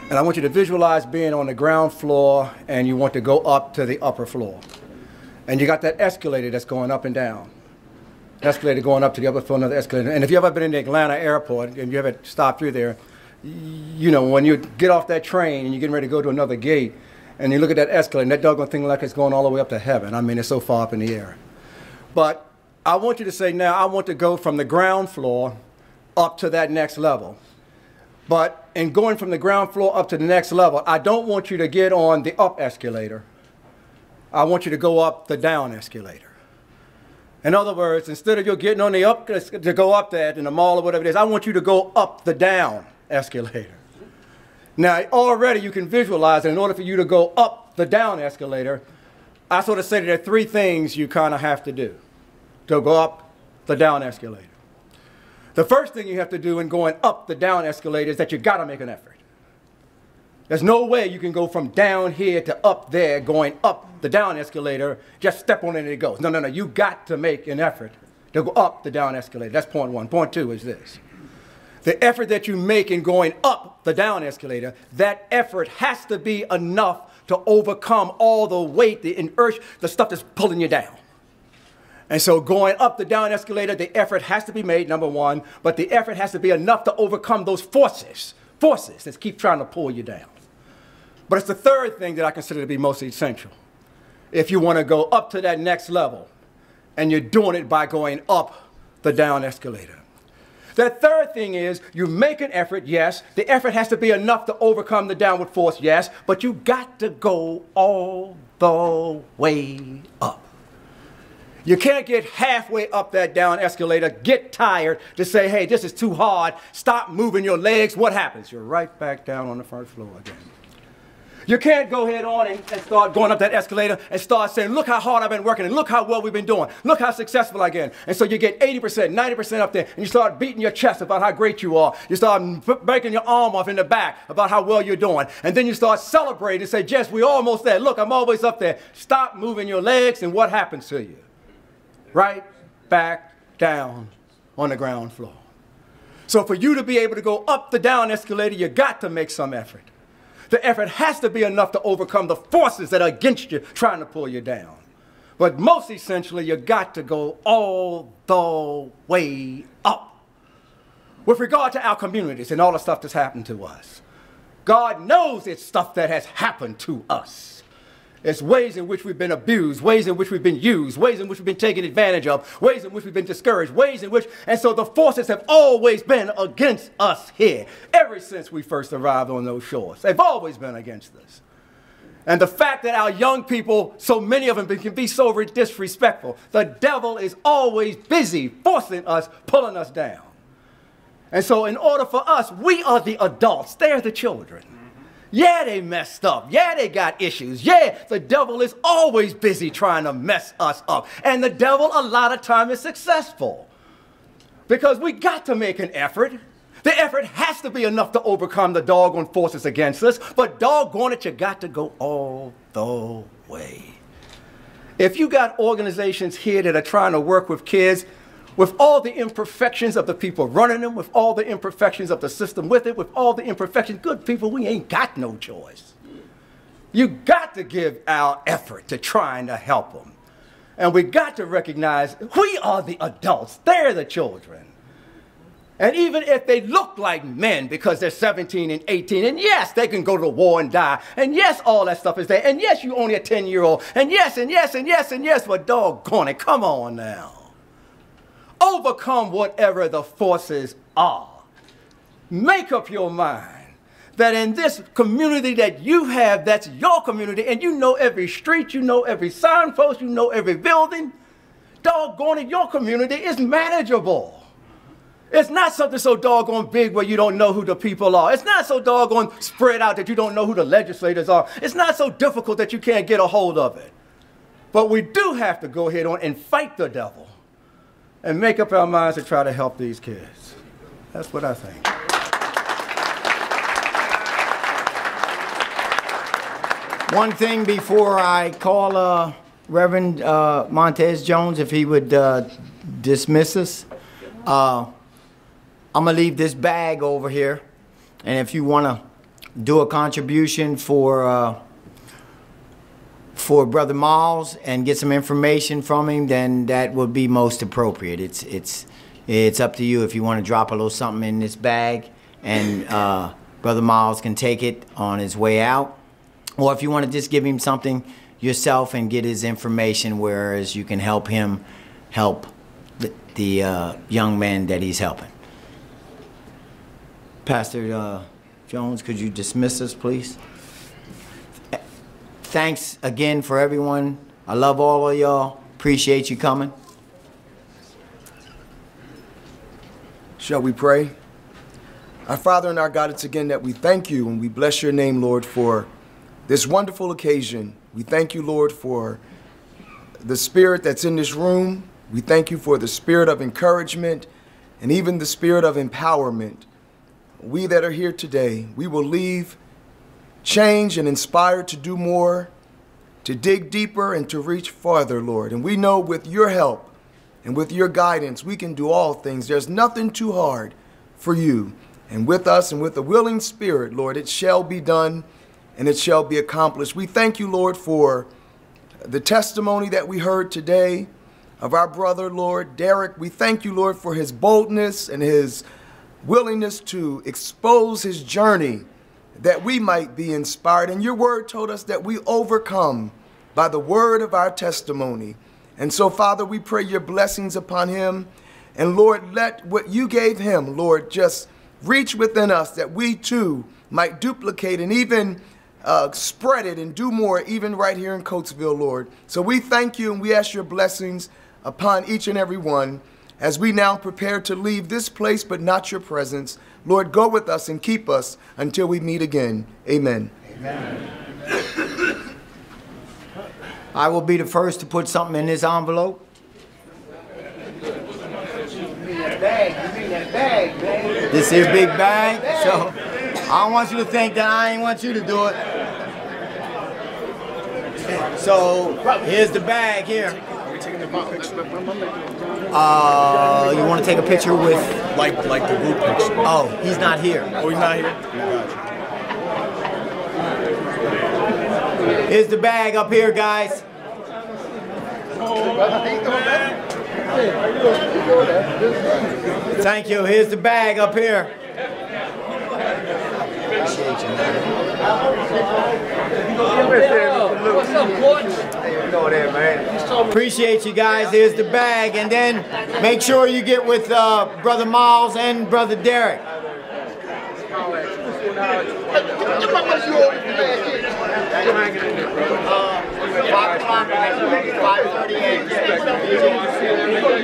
and I want you to visualize being on the ground floor and you want to go up to the upper floor. And you got that escalator that's going up and down. Escalator going up to the upper floor, another escalator. And if you've ever been in the Atlanta airport and you ever stopped through there, you know, when you get off that train and you're getting ready to go to another gate and you look at that escalator and that doggone thing like it's going all the way up to heaven. I mean, it's so far up in the air. But I want you to say now, I want to go from the ground floor up to that next level. But in going from the ground floor up to the next level, I don't want you to get on the up escalator. I want you to go up the down escalator. In other words, instead of you getting on the up to go up there in the mall or whatever it is, I want you to go up the down escalator. Now, already you can visualize that in order for you to go up the down escalator, I sort of say that there are three things you kind of have to do to go up the down escalator. The first thing you have to do in going up the down escalator is that you got to make an effort. There's no way you can go from down here to up there going up the down escalator, just step on it and it goes. No, no, no, you got to make an effort to go up the down escalator. That's point one. Point two is this. The effort that you make in going up the down escalator, that effort has to be enough to overcome all the weight, the inertia, the stuff that's pulling you down. And so going up the down escalator, the effort has to be made, number one, but the effort has to be enough to overcome those forces that keep trying to pull you down. But it's the third thing that I consider to be most essential. If you want to go up to that next level, and you're doing it by going up the down escalator. The third thing is you make an effort, yes. The effort has to be enough to overcome the downward force, yes. But you got to go all the way up. You can't get halfway up that down escalator, get tired to say, hey, this is too hard, stop moving your legs. What happens? You're right back down on the first floor again. You can't go head on and start going up that escalator and start saying, look how hard I've been working and look how well we've been doing. Look how successful I get. And so you get 80%, 90% up there and you start beating your chest about how great you are. You start breaking your arm off in the back about how well you're doing. And then you start celebrating and say, Jess, we're almost there. Look, I'm always up there. Stop moving your legs and what happens to you? Right back down on the ground floor. So for you to be able to go up the down escalator, you got to make some effort. The effort has to be enough to overcome the forces that are against you trying to pull you down. But most essentially, you got to go all the way up. With regard to our communities and all the stuff that's happened to us, God knows it's stuff that has happened to us. It's ways in which we've been abused, ways in which we've been used, ways in which we've been taken advantage of, ways in which we've been discouraged, ways in which, and so the forces have always been against us here, ever since we first arrived on those shores. They've always been against us. And the fact that our young people, so many of them can be so disrespectful, the devil is always busy forcing us, pulling us down. And so in order for us, we are the adults, they're the children. Yeah, they messed up. Yeah, they got issues. Yeah, the devil is always busy trying to mess us up. And the devil a lot of time is successful. Because we got to make an effort. The effort has to be enough to overcome the doggone forces against us. But doggone it, you got to go all the way. If you got organizations here that are trying to work with kids, with all the imperfections of the people running them, with all the imperfections of the system with it, with all the imperfections, good people, we ain't got no choice. You got to give our effort to trying to help them. And we got to recognize we are the adults, they're the children. And even if they look like men because they're 17 and 18, and yes, they can go to war and die, and yes, all that stuff is there, and yes, you only a 10-year-old, and yes, and yes, and yes, and yes, but doggone it, come on now. Overcome whatever the forces are. Make up your mind that in this community that you have, that's your community, and you know every street, you know every signpost, you know every building, doggone it, your community is manageable. It's not something so doggone big where you don't know who the people are. It's not so doggone spread out that you don't know who the legislators are. It's not so difficult that you can't get a hold of it. But we do have to go ahead on and fight the devil and make up our minds to try to help these kids. That's what I think. One thing before I call Reverend Montez Jones, if he would dismiss us. I'm going to leave this bag over here. And if you want to do a contribution for Brother Miles and get some information from him, then that would be most appropriate. It's up to you if you want to drop a little something in this bag, and Brother Miles can take it on his way out. Or if you want to just give him something yourself and get his information, whereas you can help him help the young man that he's helping. Pastor Jones, could you dismiss us, please? Thanks again for everyone. I love all of y'all. Appreciate you coming. Shall we pray? Our Father and our God, it's again that we thank you and we bless your name, Lord, for this wonderful occasion. We thank you, Lord, for the spirit that's in this room. We thank you for the spirit of encouragement and even the spirit of empowerment. We that are here today, we will leave changed and inspired to do more, to dig deeper and to reach farther, Lord. And we know with your help and with your guidance, we can do all things. There's nothing too hard for you. And with us and with a willing spirit, Lord, it shall be done and it shall be accomplished. We thank you, Lord, for the testimony that we heard today of our brother, Lord, Derek. We thank you, Lord, for his boldness and his willingness to expose his journey that we might be inspired. And your word told us that we overcome by the word of our testimony. And so, Father, we pray your blessings upon him. And Lord, let what you gave him, Lord, just reach within us that we too might duplicate and even spread it and do more, even right here in Coatesville, Lord. So we thank you and we ask your blessings upon each and every one as we now prepare to leave this place, but not your presence. Lord, go with us and keep us until we meet again. Amen. Amen. I will be the first to put something in this envelope. This here big bag, so I don't want you to think that I ain't want you to do it. So here's the bag here. You want to take a picture with like the group picture? Oh, he's not here. Oh, he's not here. Here's the bag up here, guys. Thank you. Here's the bag up here. Appreciate you, man. What's up, Coach? Appreciate you guys. Here's the bag, and then make sure you get with Brother Miles and Brother Derek. 5 o'clock, 5:38.